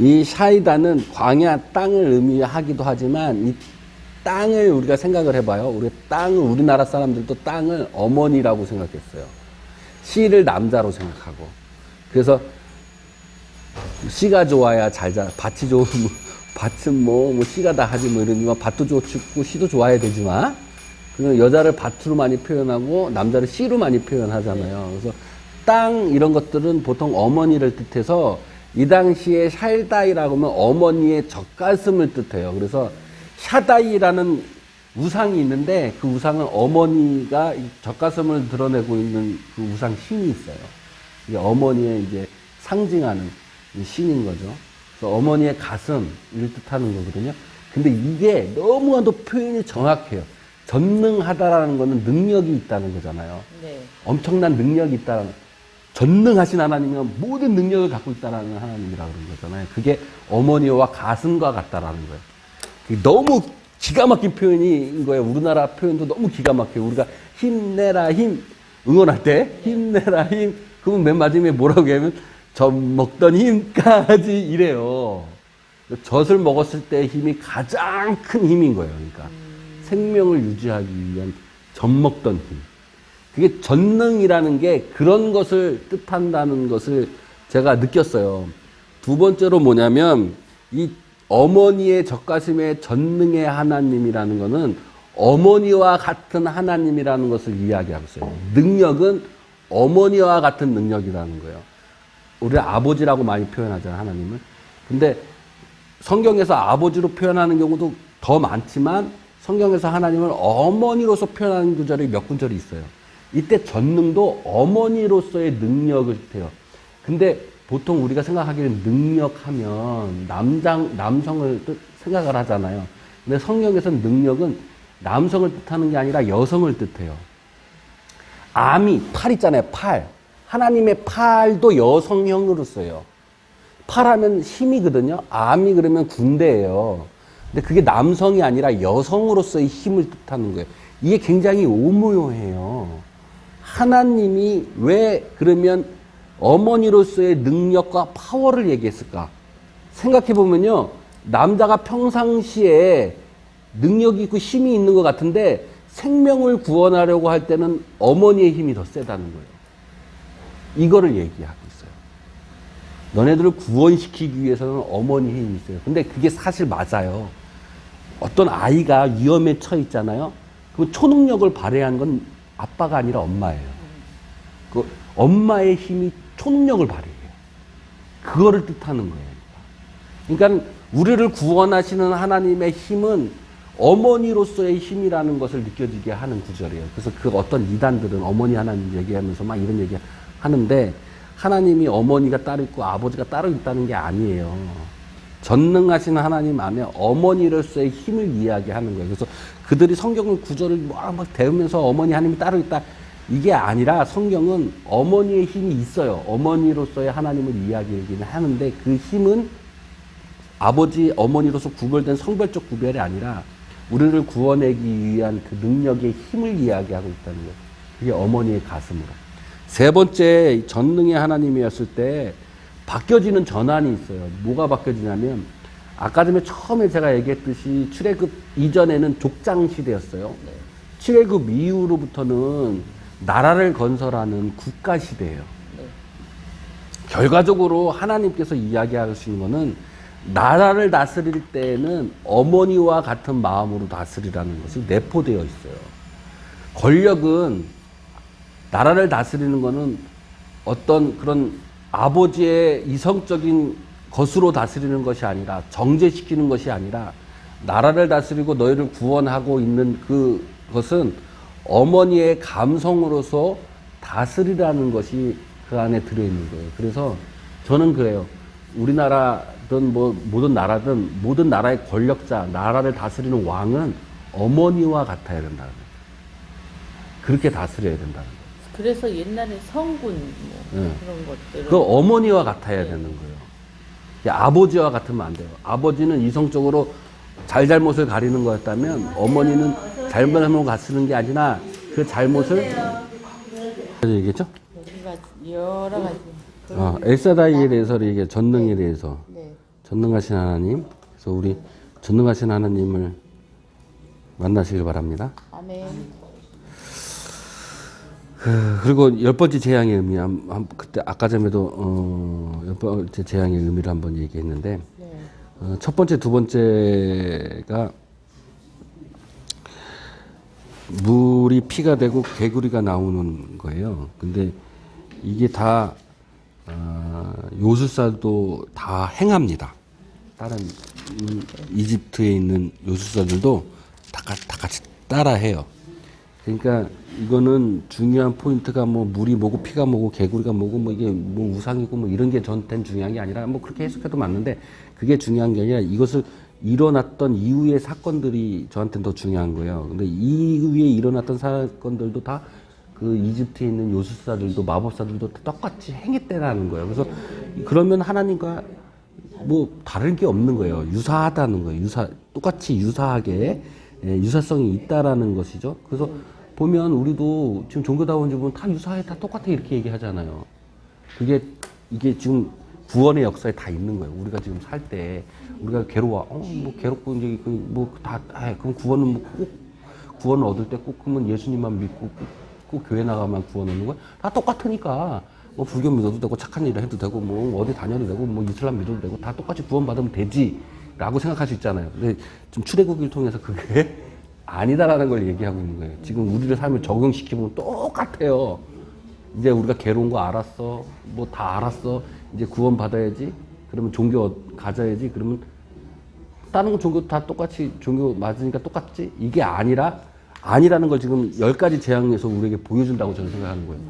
이 샤이다는 광야 땅을 의미하기도 하지만 이 땅을 우리가 생각을 해봐요. 우리나라 사람들도 땅을 어머니라고 생각했어요. 씨를 남자로 생각하고. 그래서 씨가 좋아야 잘 자라. 밭이 좋으면 밭은 씨가 다 하지 이러지만 밭도 좋고 씨도 좋아야 되지만 그냥 여자를 밭으로 많이 표현하고 남자를 씨로 많이 표현하잖아요. 그래서 땅 이런 것들은 보통 어머니를 뜻해서 이 당시에 샬다이라고 하면 어머니의 젖가슴을 뜻해요. 그래서 샤다이라는 우상이 있는데 그 우상은 어머니가 젖가슴을 드러내고 있는 그 우상 신이 있어요. 이게 어머니의 이제 상징하는 신인 거죠. 그래서 어머니의 가슴을 뜻하는 거거든요. 근데 이게 너무나도 표현이 정확해요. 전능하다라는 거는 능력이 있다는 거잖아요. 네. 엄청난 능력이 있다는, 전능하신 하나님은 모든 능력을 갖고 있다는 하나님이라고 그런 거잖아요. 그게 어머니와 가슴과 같다라는 거예요. 그게 너무 기가 막힌 표현인 거예요. 우리나라 표현도 너무 기가 막혀요. 우리가 힘내라 힘, 응원할 때 힘내라 힘, 그러면 맨 마지막에 뭐라고 하면 젖 먹던 힘까지 이래요. 젖을 먹었을 때의 힘이 가장 큰 힘인 거예요. 그러니까 생명을 유지하기 위한 젖 먹던 힘. 그게 전능이라는 게 그런 것을 뜻한다는 것을 제가 느꼈어요. 두 번째로 뭐냐면 이 어머니의 젖가슴의 전능의 하나님이라는 거는 어머니와 같은 하나님이라는 것을 이야기하고 있어요. 능력은 어머니와 같은 능력이라는 거예요. 우리 아버지라고 많이 표현하잖아요, 하나님을. 근데 성경에서 아버지로 표현하는 경우도 더 많지만 성경에서 하나님을 어머니로서 표현하는 구절이 몇 군절이 있어요. 이때 전능도 어머니로서의 능력을 뜻해요. 근데 보통 우리가 생각하기에는 능력하면 남성을 생각을 하잖아요. 근데 성경에서는 능력은 남성을 뜻하는 게 아니라 여성을 뜻해요. 아미, 팔 있잖아요, 팔. 하나님의 팔도 여성형으로 써요. 팔하면 힘이거든요. 아미 그러면 군대예요. 근데 그게 남성이 아니라 여성으로서의 힘을 뜻하는 거예요. 이게 굉장히 오묘해요. 하나님이 왜 그러면 어머니로서의 능력과 파워를 얘기했을까? 생각해보면요. 남자가 평상시에 능력이 있고 힘이 있는 것 같은데 생명을 구원하려고 할 때는 어머니의 힘이 더 세다는 거예요. 이거를 얘기하고 있어요. 너네들을 구원시키기 위해서는 어머니의 힘이 있어요. 근데 그게 사실 맞아요. 어떤 아이가 위험에 처해 있잖아요. 그 초능력을 발휘한 건 아빠가 아니라 엄마예요. 그 엄마의 힘이 초능력을 발휘해요. 그거를 뜻하는 거예요. 그러니까 우리를 구원하시는 하나님의 힘은 어머니로서의 힘이라는 것을 느껴지게 하는 구절이에요. 그래서 그 어떤 이단들은 어머니 하나님 얘기하면서 막 이런 얘기 하는데 하나님이 어머니가 따로 있고 아버지가 따로 있다는 게 아니에요. 전능하신 하나님 안에 어머니로서의 힘을 이야기하는 거예요. 그래서 그들이 성경을 구절을 막 대우면서 어머니 하나님이 따로 있다. 이게 아니라 성경은 어머니의 힘이 있어요. 어머니로서의 하나님을 이야기하기는 하는데 그 힘은 아버지, 어머니로서 구별된 성별적 구별이 아니라 우리를 구원하기 위한 그 능력의 힘을 이야기하고 있다는 거예요. 그게 어머니의 가슴으로. 세 번째 전능의 하나님이었을 때 바뀌어지는 전환이 있어요. 뭐가 바뀌어지냐면 아까 전에 처음에 제가 얘기했듯이 출애굽 이전에는 족장 시대였어요. 출애굽 이후로부터는 나라를 건설하는 국가 시대예요. 결과적으로 하나님께서 이야기하시는 거는 나라를 다스릴 때에는 어머니와 같은 마음으로 다스리라는 것이 내포되어 있어요. 권력은 나라를 다스리는 거는 어떤 그런 아버지의 이성적인 것으로 다스리는 것이 아니라 정죄시키는 것이 아니라 나라를 다스리고 너희를 구원하고 있는 그것은 어머니의 감성으로서 다스리라는 것이 그 안에 들어있는 거예요. 그래서 저는 그래요. 우리나라든 뭐 모든 나라든 모든 나라의 권력자, 나라를 다스리는 왕은 어머니와 같아야 된다는 거예요. 그렇게 다스려야 된다는 거예요. 그래서 옛날에 성군 뭐 네. 그런 것들을 그 어머니와 같아야 되는 거예요. 아버지와 같으면 안 돼요. 아버지는 이성적으로 잘못을 가리는 거였다면 어머니는 잘못하면 가쓰는 게 아니라 그 잘못을 얘기했죠? 여러 가지 엘사다이에 대해서 이게 전능에 대해서 네. 전능하신 하나님. 그래서 우리 전능하신 하나님을 만나시길 바랍니다. 아멘. 그리고 열 번째 재앙의 의미, 그때 아까 전에도 열 번째 재앙의 의미를 한번 얘기했는데 네. 첫 번째, 두 번째가 물이 피가 되고 개구리가 나오는 거예요. 근데 이게 다 요술사도 다 행합니다. 다른 이집트에 있는 요술사들도 다 같이 따라 해요. 그러니까 이거는 중요한 포인트가 뭐 물이 뭐고 피가 뭐고 개구리가 뭐고 뭐 이게 뭐 우상이고 뭐 이런 게 저한테는 중요한 게 아니라 뭐 그렇게 해석해도 맞는데 그게 중요한 게 아니라 이것을 일어났던 이후의 사건들이 저한테는 더 중요한 거예요. 근데 이후에 일어났던 사건들도 다 그 이집트에 있는 요술사들도 마법사들도 다 똑같이 행했대라는 거예요. 그래서 그러면 하나님과 뭐 다른 게 없는 거예요. 유사하다는 거예요. 똑같이 유사하게 유사성이 있다라는 것이죠. 그래서 보면 우리도 지금 종교다원지 보면 다 유사해, 다 똑같아 이렇게 얘기하잖아요. 이게 지금 구원의 역사에 다 있는 거예요. 우리가 지금 살 때 우리가 괴로워, 뭐 괴롭고 이제 뭐 다 그럼 구원은 뭐 꼭 구원을 얻을 때 꼭 그러면 예수님만 믿고 꼭 교회 나가면 구원 얻는 거야? 다 똑같으니까 뭐 불교 믿어도 되고 착한 일을 해도 되고 뭐 어디 다녀도 되고 뭐 이슬람 믿어도 되고 다 똑같이 구원 받으면 되지라고 생각할 수 있잖아요. 근데 좀 출애굽기를 통해서 그게 아니다라는 걸 얘기하고 있는 거예요. 지금 우리의 삶을 적용시키면 똑같아요. 이제 우리가 괴로운 거 알았어. 뭐 다 알았어. 이제 구원 받아야지. 그러면 종교 가져야지. 그러면 다른 거 종교 다 똑같이 종교 맞으니까 똑같지? 이게 아니라는 걸 지금 10가지 재앙에서 우리에게 보여준다고 저는 생각하는 거예요.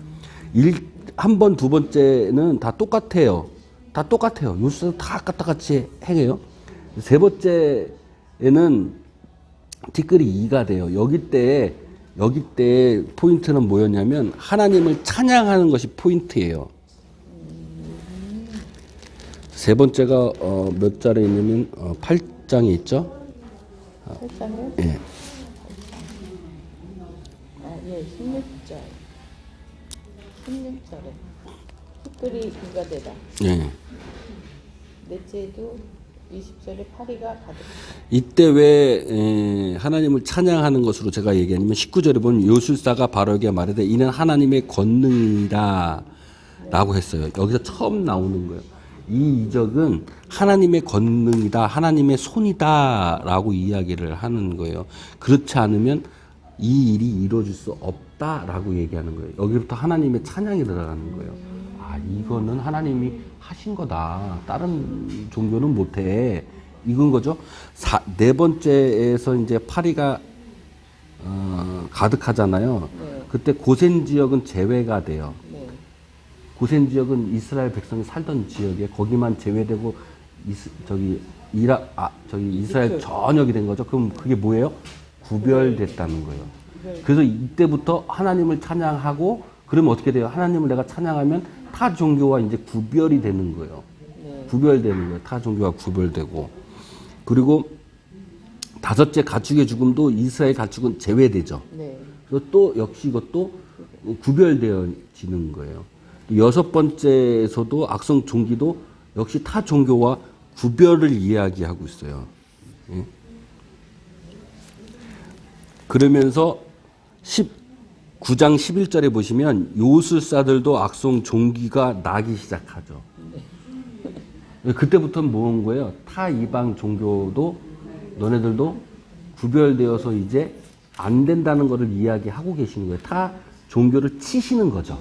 한 번, 두 번째는 다 똑같아요. 다 똑같아요. 요술도 다 똑같이 행해요. 세 번째에는 티끌이 2가 돼요. 여기 때 포인트는 뭐였냐면 하나님을 찬양하는 것이 포인트예요. 세 번째가 몇 절에 있냐면 8장에 있죠. 8장에? 예. 예, 16절. 16절에. 티끌이 2가 되다. 예. 넷째도 20절에 파리가 가득. 이때 왜 하나님을 찬양하는 것으로 제가 얘기하냐면 19절에 보면 요술사가 바로에게 말하되 이는 하나님의 권능이다 라고 했어요. 여기서 처음 나오는 거예요. 이 이적은 하나님의 권능이다, 하나님의 손이다 라고 이야기를 하는 거예요. 그렇지 않으면 이 일이 이루어질 수 없다라고 얘기하는 거예요. 여기부터 하나님의 찬양이 들어가는 거예요. 아, 이거는 하나님이 하신 거다. 다른 종교는 못해. 이건 거죠. 네 번째에서 이제 파리가 가득하잖아요. 네. 그때 고센 지역은 제외가 돼요. 네. 고센 지역은 이스라엘 백성이 살던 지역에 거기만 제외되고 이스라엘 전역이 된 거죠. 그럼 그게 뭐예요? 구별됐다는 거예요. 그래서 이때부터 하나님을 찬양하고 그러면 어떻게 돼요? 하나님을 내가 찬양하면 타 종교와 이제 구별이 되는 거예요. 네. 구별되는 거예요. 타 종교와 구별되고. 그리고 다섯째 가축의 죽음도 이스라엘 가축은 제외되죠. 네. 그리고 또 역시 이것도 구별되어지는 거예요. 여섯 번째에서도 악성 종기도 역시 타 종교와 구별을 이야기하고 있어요. 예? 그러면서 19장 11절에 보시면 요술사들도 악성 종기가 나기 시작하죠. 그때부터는 뭐 온 거예요? 타 이방 종교도 너네들도 구별되어서 이제 안 된다는 것을 이야기하고 계시는 거예요. 타 종교를 치시는 거죠.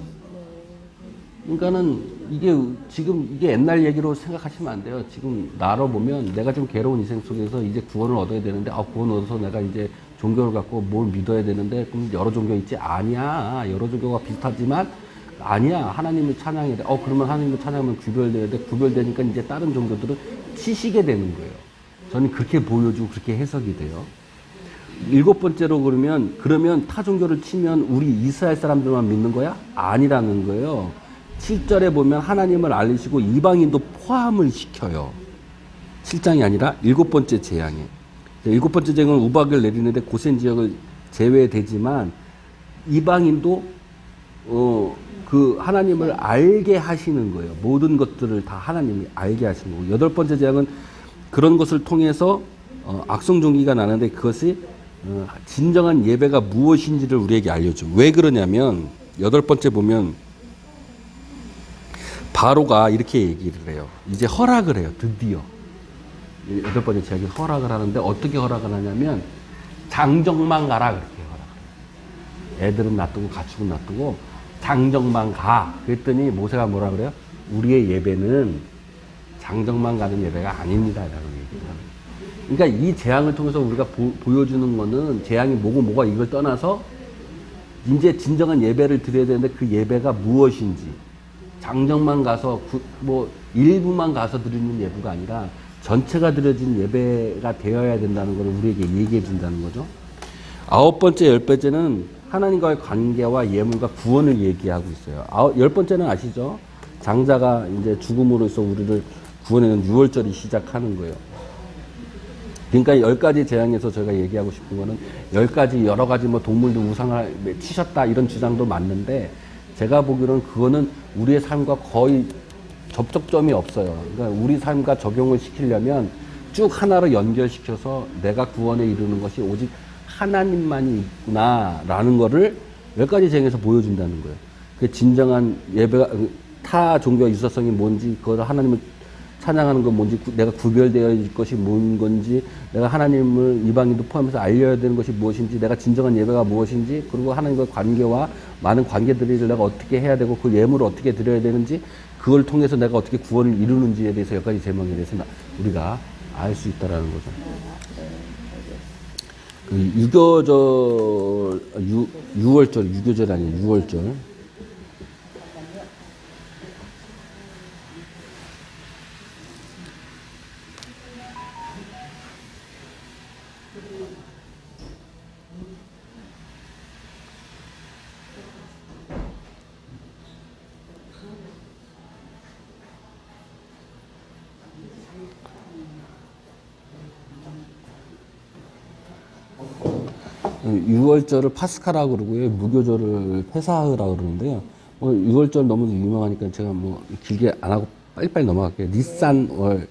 그러니까는 이게 옛날 얘기로 생각하시면 안 돼요. 지금 나로 보면 내가 지금 괴로운 인생 속에서 이제 구원을 얻어야 되는데, 구원 얻어서 내가 이제 종교를 갖고 뭘 믿어야 되는데, 그럼 여러 종교 있지? 아니야. 여러 종교가 비슷하지만, 아니야. 하나님을 찬양해야 돼. 그러면 하나님을 찬양하면 구별돼야 돼. 구별되니까 이제 다른 종교들은 치시게 되는 거예요. 저는 그렇게 보여주고 그렇게 해석이 돼요. 일곱 번째로 그러면 타 종교를 치면 우리 이스라엘 사람들만 믿는 거야? 아니라는 거예요. 7절에 보면 하나님을 알리시고 이방인도 포함을 시켜요. 7장이 아니라 일곱 번째 재앙에. 일곱 번째 재앙은 우박을 내리는데 고센 지역을 제외되지만 이방인도 그 하나님을 알게 하시는 거예요. 모든 것들을 다 하나님이 알게 하시는 거고. 여덟 번째 재앙은 그런 것을 통해서 악성 종기가 나는데 그것이 진정한 예배가 무엇인지를 우리에게 알려줘. 왜 그러냐면 여덟 번째 보면 바로가 이렇게 얘기를 해요. 이제 허락을 해요. 드디어. 여덟 번째 제약이 허락을 하는데 어떻게 허락을 하냐면 장정만 가라 그렇게 허락을 해요. 애들은 놔두고 가축은 놔두고 장정만 가. 그랬더니 모세가 뭐라 그래요? 우리의 예배는 장정만 가는 예배가 아닙니다. 라고 얘기를 하는 거예요. 그러니까 이 재앙을 통해서 우리가 보여주는 거는 재앙이 뭐가 이걸 떠나서 이제 진정한 예배를 드려야 되는데 그 예배가 무엇인지 장정만 가서 뭐 일부만 가서 드리는 예배가 아니라 전체가 드려진 예배가 되어야 된다는 걸 우리에게 얘기해 준다는 거죠. 9번째, 10번째는 하나님과의 관계와 예물과 구원을 얘기하고 있어요. 10번째는 아시죠? 장자가 이제 죽음으로써 우리를 구원하는 6월절이 시작하는 거예요. 그러니까 10가지 재앙에서 저희가 얘기하고 싶은 거는 10가지 여러 가지 뭐 동물도 우상을 치셨다 이런 주장도 맞는데 제가 보기로는 그거는 우리의 삶과 거의 접촉점이 없어요. 그러니까 우리 삶과 적용을 시키려면 쭉 하나로 연결시켜서 내가 구원에 이르는 것이 오직 하나님만이 있구나라는 거를 10가지 재앙에서 보여준다는 거예요. 그 진정한 예배가 타 종교의 유사성이 뭔지 그걸 하나님을 찬양하는 건 뭔지 내가 구별되어 있을 것이 뭔 건지 내가 하나님을 이방인도 포함해서 알려야 되는 것이 무엇인지 내가 진정한 예배가 무엇인지 그리고 하나님과의 관계와 많은 관계들을 내가 어떻게 해야 되고 그 예물을 어떻게 드려야 되는지 그걸 통해서 내가 어떻게 구원을 이루는지에 대해서 몇 가지 제목에 대해서 우리가 알 수 있다라는 거죠. 그 유월절, 유교절 아니에요. 유월절. 유월절을 파스카라고 그러고요. 무교절을 페사흐라고 그러는데요. 6월절 너무 유명하니까 제가 뭐 길게 안 하고 빨리빨리 넘어갈게요. 니산월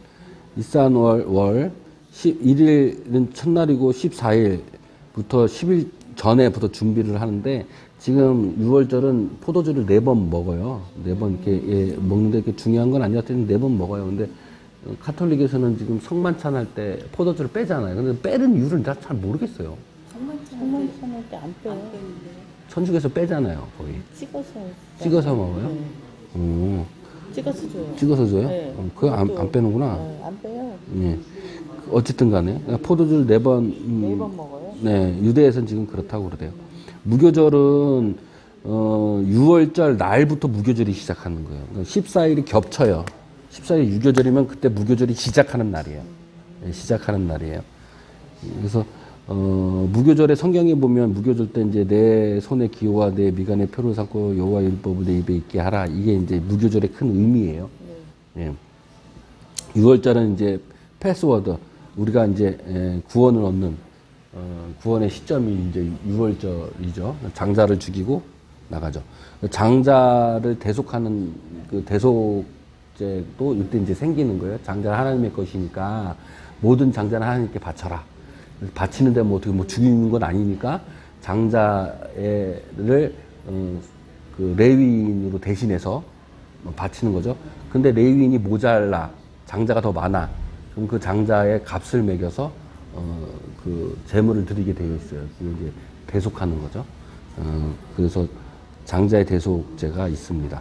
11일은 첫날이고 14일부터 10일 전에부터 준비를 하는데 지금 6월절은 포도주를 4번 먹어요. 4번 이렇게 먹는데 이렇게 중요한 건 아니었는데 4번 먹어요. 근데 카톨릭에서는 지금 성만찬 할 때 포도주를 빼잖아요. 근데 빼는 이유를 잘 모르겠어요. 성만찬 때 안 빼요. 천주교에서 빼잖아요, 거의. 찍어서 먹어요? 네. 찍어서 줘요. 찍어서 줘요? 네. 그거 안 빼는구나. 네, 안 빼요. 네. 어쨌든 간에. 포도주를 4번. 4번 먹어요? 네. 유대에서는 지금 그렇다고 그러대요. 무교절은, 6월절 날부터 무교절이 시작하는 거예요. 그러니까 14일이 겹쳐요. 14일 유교절이면 그때 무교절이 시작하는 날이에요. 네, 시작하는 날이에요. 그래서, 무교절에 성경에 보면 무교절 때 이제 내 손의 기호와 내 미간의 표를 삼고 여호와 율법을 내 입에 있게 하라. 이게 이제 무교절의 큰 의미예요. 예. 6월절은 이제 패스워드. 우리가 이제 구원을 얻는 구원의 시점이 이제 6월절이죠. 장자를 죽이고 나가죠. 장자를 대속하는 그 대속제도 이때 이제 생기는 거예요. 장자는 하나님의 것이니까 모든 장자는 하나님께 바쳐라. 바치는데 뭐 어떻게 뭐 죽이는 건 아니니까 장자를 그 레위인으로 대신해서 바치는 거죠. 근데 레위인이 모자라 장자가 더 많아. 그럼 그 장자의 값을 매겨서 그 제물을 드리게 되어 있어요. 그게 이제 대속하는 거죠. 그래서 장자의 대속제가 있습니다.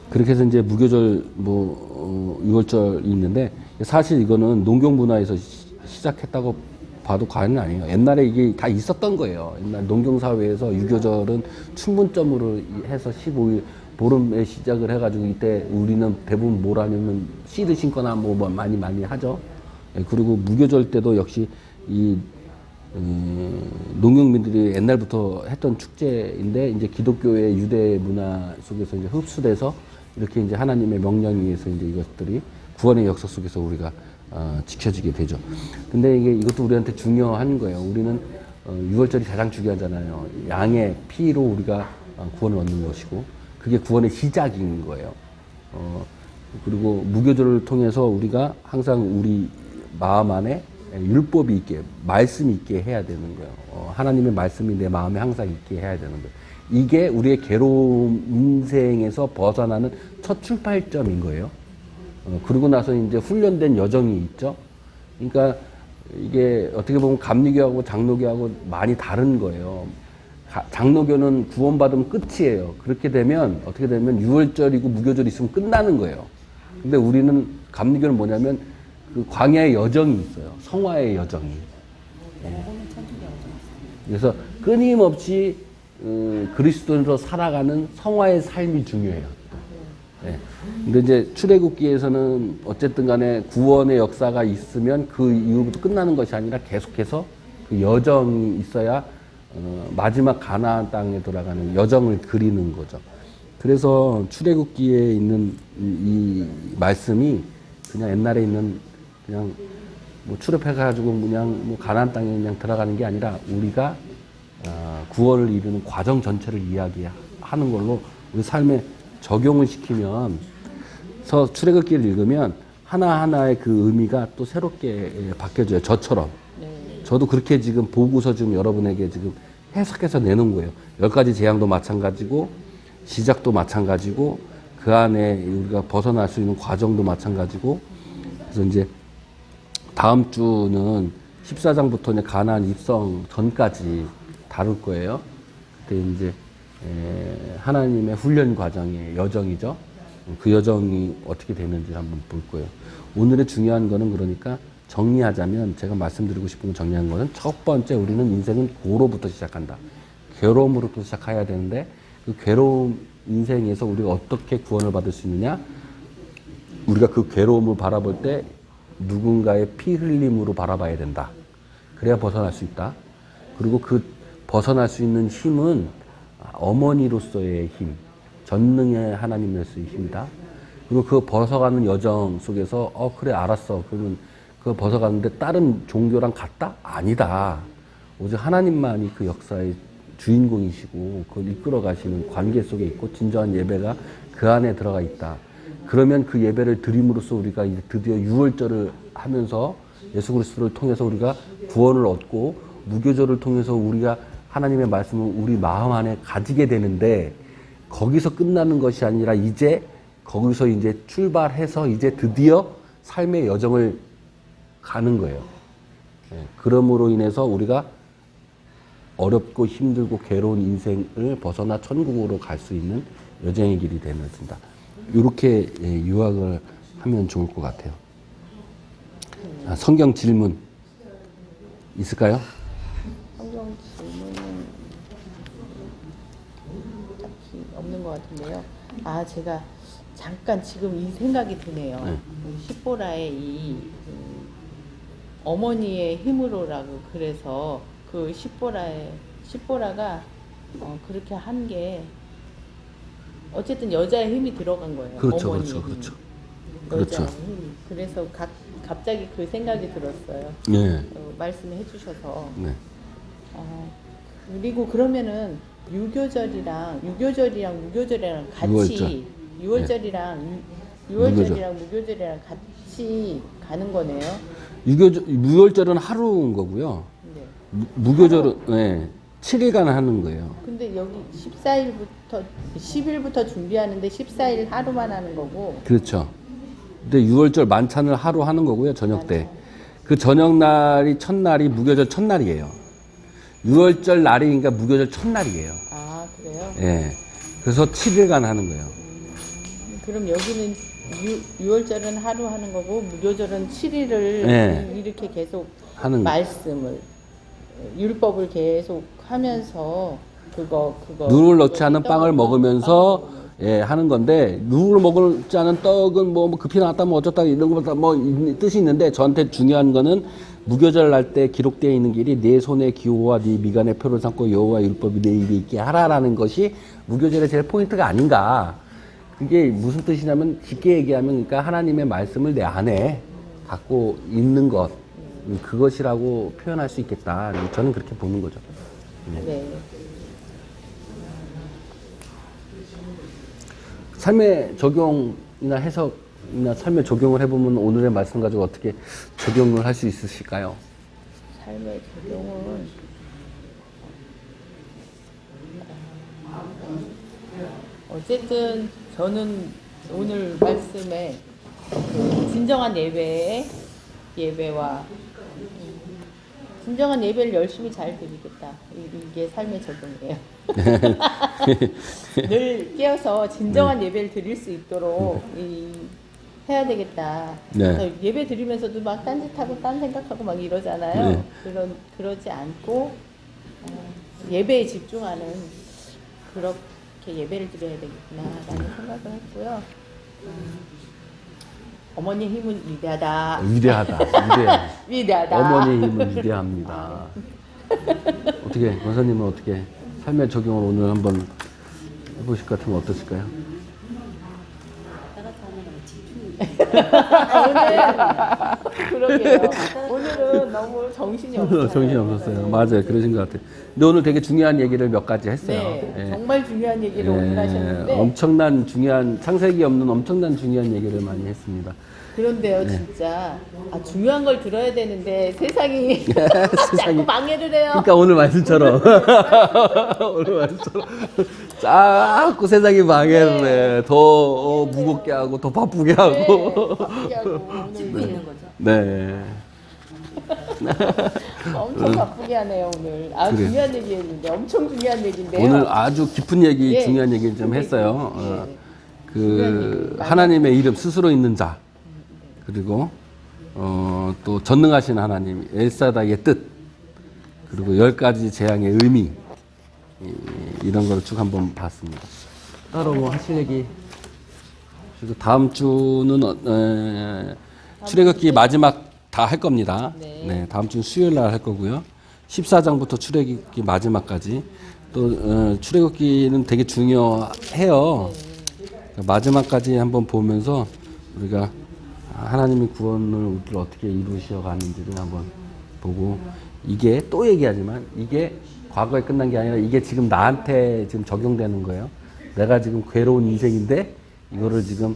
그렇게 해서 이제 무교절 6월절이 있는데 사실 이거는 농경 문화에서 시작했다고 봐도 과언은 아니에요. 옛날에 이게 다 있었던 거예요. 옛날 농경사회에서 유교절은 춘분점으로 해서 15일 보름에 시작을 해가지고 이때 우리는 대부분 뭘 하냐면 씨를 심거나 뭐 많이 하죠. 그리고 무교절 때도 역시 이 농경민들이 옛날부터 했던 축제인데 이제 기독교의 유대 문화 속에서 이제 흡수돼서 이렇게 이제 하나님의 명령에 의해서 이제 이것들이 구원의 역사 속에서 우리가 지켜지게 되죠. 근데 이것도 우리한테 중요한 거예요. 우리는 6월절이 가장 중요하잖아요. 양의 피로 우리가 구원을 얻는 것이고 그게 구원의 시작인 거예요. 그리고 무교절을 통해서 우리가 항상 우리 마음 안에 율법이 있게 말씀이 있게 해야 되는 거예요. 하나님의 말씀이 내 마음에 항상 있게 해야 되는 거예요. 이게 우리의 괴로운 인생에서 벗어나는 첫 출발점인 거예요. 그러고 나서 이제 훈련된 여정이 있죠. 그러니까 이게 어떻게 보면 감리교하고 장로교하고 많이 다른 거예요. 장로교는 구원받으면 끝이에요. 그렇게 되면 어떻게 되면 6월절이고 무교절이 있으면 끝나는 거예요. 근데 우리는 감리교는 뭐냐면 그 광야의 여정이 있어요. 성화의 여정이. 그래서 끊임없이 그리스도인으로 살아가는 성화의 삶이 중요해요. 네. 근데 이제 출애굽기에서는 어쨌든 간에 구원의 역사가 있으면 그 이후부터 끝나는 것이 아니라 계속해서 그 여정이 있어야 마지막 가나안 땅에 들어가는 여정을 그리는 거죠. 그래서 출애굽기에 있는 이 말씀이 그냥 옛날에 있는 그냥 뭐 출애굽해가지고 그냥 뭐 가나안 땅에 그냥 들어가는 게 아니라 우리가 구원을 이루는 과정 전체를 이야기하는 걸로 우리 삶에 적용을 시키면 출애굽기를 읽으면 하나하나의 그 의미가 또 새롭게 바뀌어져요. 저처럼. 저도 그렇게 지금 보고서 지금 여러분에게 지금 해석해서 내는 거예요. 10가지 재앙도 마찬가지고 시작도 마찬가지고 그 안에 우리가 벗어날 수 있는 과정도 마찬가지고 그래서 이제 다음 주는 14장부터 이제 가나안 입성 전까지 다룰 거예요. 그때 이제 하나님의 훈련 과정의 여정이죠. 그 여정이 어떻게 되는지 한번 볼 거예요. 오늘의 중요한 거는 그러니까 정리하자면 제가 말씀드리고 싶은 정리한 거는 첫 번째 우리는 인생은 고로부터 시작한다. 괴로움으로부터 시작해야 되는데 그 괴로움 인생에서 우리가 어떻게 구원을 받을 수 있느냐? 우리가 그 괴로움을 바라볼 때 누군가의 피 흘림으로 바라봐야 된다. 그래야 벗어날 수 있다. 그리고 그 벗어날 수 있는 힘은 어머니로서의 힘, 전능의 하나님으로서의 힘이다. 그리고 그 벗어가는 여정 속에서 그래 알았어. 그러면 그 벗어가는데 다른 종교랑 같다? 아니다. 오직 하나님만이 그 역사의 주인공이시고 그걸 이끌어 가시는 관계 속에 있고 진정한 예배가 그 안에 들어가 있다. 그러면 그 예배를 드림으로써 우리가 이제 드디어 유월절을 하면서 예수 그리스도를 통해서 우리가 구원을 얻고 무교절을 통해서 우리가 하나님의 말씀을 우리 마음 안에 가지게 되는데 거기서 끝나는 것이 아니라 이제 거기서 이제 출발해서 이제 드디어 삶의 여정을 가는 거예요. 그러므로 인해서 우리가 어렵고 힘들고 괴로운 인생을 벗어나 천국으로 갈 수 있는 여정의 길이 되어진다. 이렇게 요약을 하면 좋을 것 같아요. 성경 질문 있을까요? 성경 질문은 딱히 없는 것 같은데요. 제가 잠깐 지금 이 생각이 드네요. 네. 십보라의 어머니의 힘으로라고 그래서 그 십보라가 그렇게 한 게 어쨌든 여자의 힘이 들어간 거예요. 그렇죠, 어머니의 그렇죠, 힘이. 그렇죠. 여자의 그렇죠. 힘이. 그래서 갑자기 그 생각이 들었어요. 네. 말씀해 주셔서. 네. 그리고 그러면은 유교절이랑 같이 유월절이랑 무교절이랑 같이 가는 거네요. 무교절은 하루인 거고요. 네. 무교절은 7일간 하는 거예요. 근데 여기 10일부터 준비하는데 14일 하루만 하는 거고. 그렇죠. 근데 6월절 만찬을 하루 하는 거고요. 저녁 때. 그 저녁 날이 첫날이 무교절 첫날이에요. 6월절 날이 그러니까 무교절 첫날이에요. 그래요? 예. 그래서 7일간 하는 거예요. 그럼 여기는 6월절은 하루 하는 거고 무교절은 7일을 네. 이렇게 계속 하는 말씀을 율법을 계속 하면서 그거 누룩을 넣지 않은 빵을 먹으면서 하는 건데 누룩을 먹지 않은 떡은 뭐 급히 나왔다 뭐 어쩌다 이런 것보다 뭐 뜻이 있는데 저한테 중요한 거는 무교절 날 때 기록되어 있는 길이 내 손의 기호와 네 미간의 표를 삼고 여호와 율법이 내 입에 있게 하라라는 것이 무교절의 제일 포인트가 아닌가. 그게 무슨 뜻이냐면 쉽게 얘기하면 그러니까 하나님의 말씀을 내 안에 갖고 있는 것 그것이라고 표현할 수 있겠다. 저는 그렇게 보는 거죠. 네. 삶의 적용이나 해석이나 삶의 적용을 해보면 오늘의 말씀 가지고 어떻게 적용을 할 수 있으실까요? 삶의 적용은 어쨌든 저는 오늘 말씀에 그 진정한 예배와 진정한 예배를 열심히 잘 드리겠다. 이게 삶의 적용이에요. 늘 깨어서 진정한 예배를 드릴 수 있도록 해야 되겠다. 네. 예배 드리면서도 막 딴짓하고 딴 생각하고 막 이러잖아요. 네. 그러지 않고 예배에 집중하는 그렇게 예배를 드려야 되겠구나라는 생각을 했고요. 어머니 힘은 위대하다. 위대하다. 위대하다. 어머니의 힘은 위대합니다. 어떻게 권사님은 어떻게 삶의 적용을 오늘 한번 해보실 것 같으면 어떠실까요? 그러게요. 오늘은 너무 정신이 없어요. 정신이 없었어요. 맞아요. 그러신 것 같아요. 근데 오늘 되게 중요한 얘기를 몇 가지 했어요. 네, 예. 정말 중요한 얘기를 오늘 하셨는데 엄청난 중요한 창세기 없는 엄청난 중요한 얘기를 많이 했습니다. 그런데요, 진짜 중요한 걸 들어야 되는데 세상이 세상이 자꾸 방해를 해요. 그러니까 오늘 말씀처럼 오늘 말씀처럼 자꾸 세상이 방해를 해. 더 무겁게 하고 더 바쁘게 하고. 바쁘게 하고 오늘 찍고 있는 거죠. 네. 엄청 바쁘게 하네요 오늘. 그래요. 중요한 얘기했는데 엄청 중요한 얘기인데요. 오늘 아주 깊은 얘기, 예. 중요한 얘기를 좀 했어요. 예. 그 중요한 얘기 하나님의 이름 스스로 있는 자, 그리고 또 전능하신 하나님 엘사다의 뜻, 그리고 10가지 재앙의 의미, 이런 걸 쭉 한번 봤습니다. 따로 뭐 하실 얘기? 그리고 다음 주는 출애굽기 마지막 다 할 겁니다. 네. 다음 주는 수요일 날 할 거고요. 14장부터 출애굽기 마지막까지. 또 출애굽기는 되게 중요해요. 마지막까지 한번 보면서 우리가 하나님의 구원을 우리를 어떻게 이루셔 가는지를 한번 보고, 이게 또 얘기하지만 이게 과거에 끝난 게 아니라 이게 지금 나한테 지금 적용되는 거예요. 내가 지금 괴로운 인생인데 이거를 지금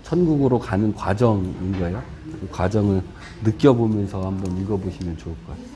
천국으로 가는 과정인 거예요. 그 과정을 느껴보면서 한번 읽어보시면 좋을 것 같아요.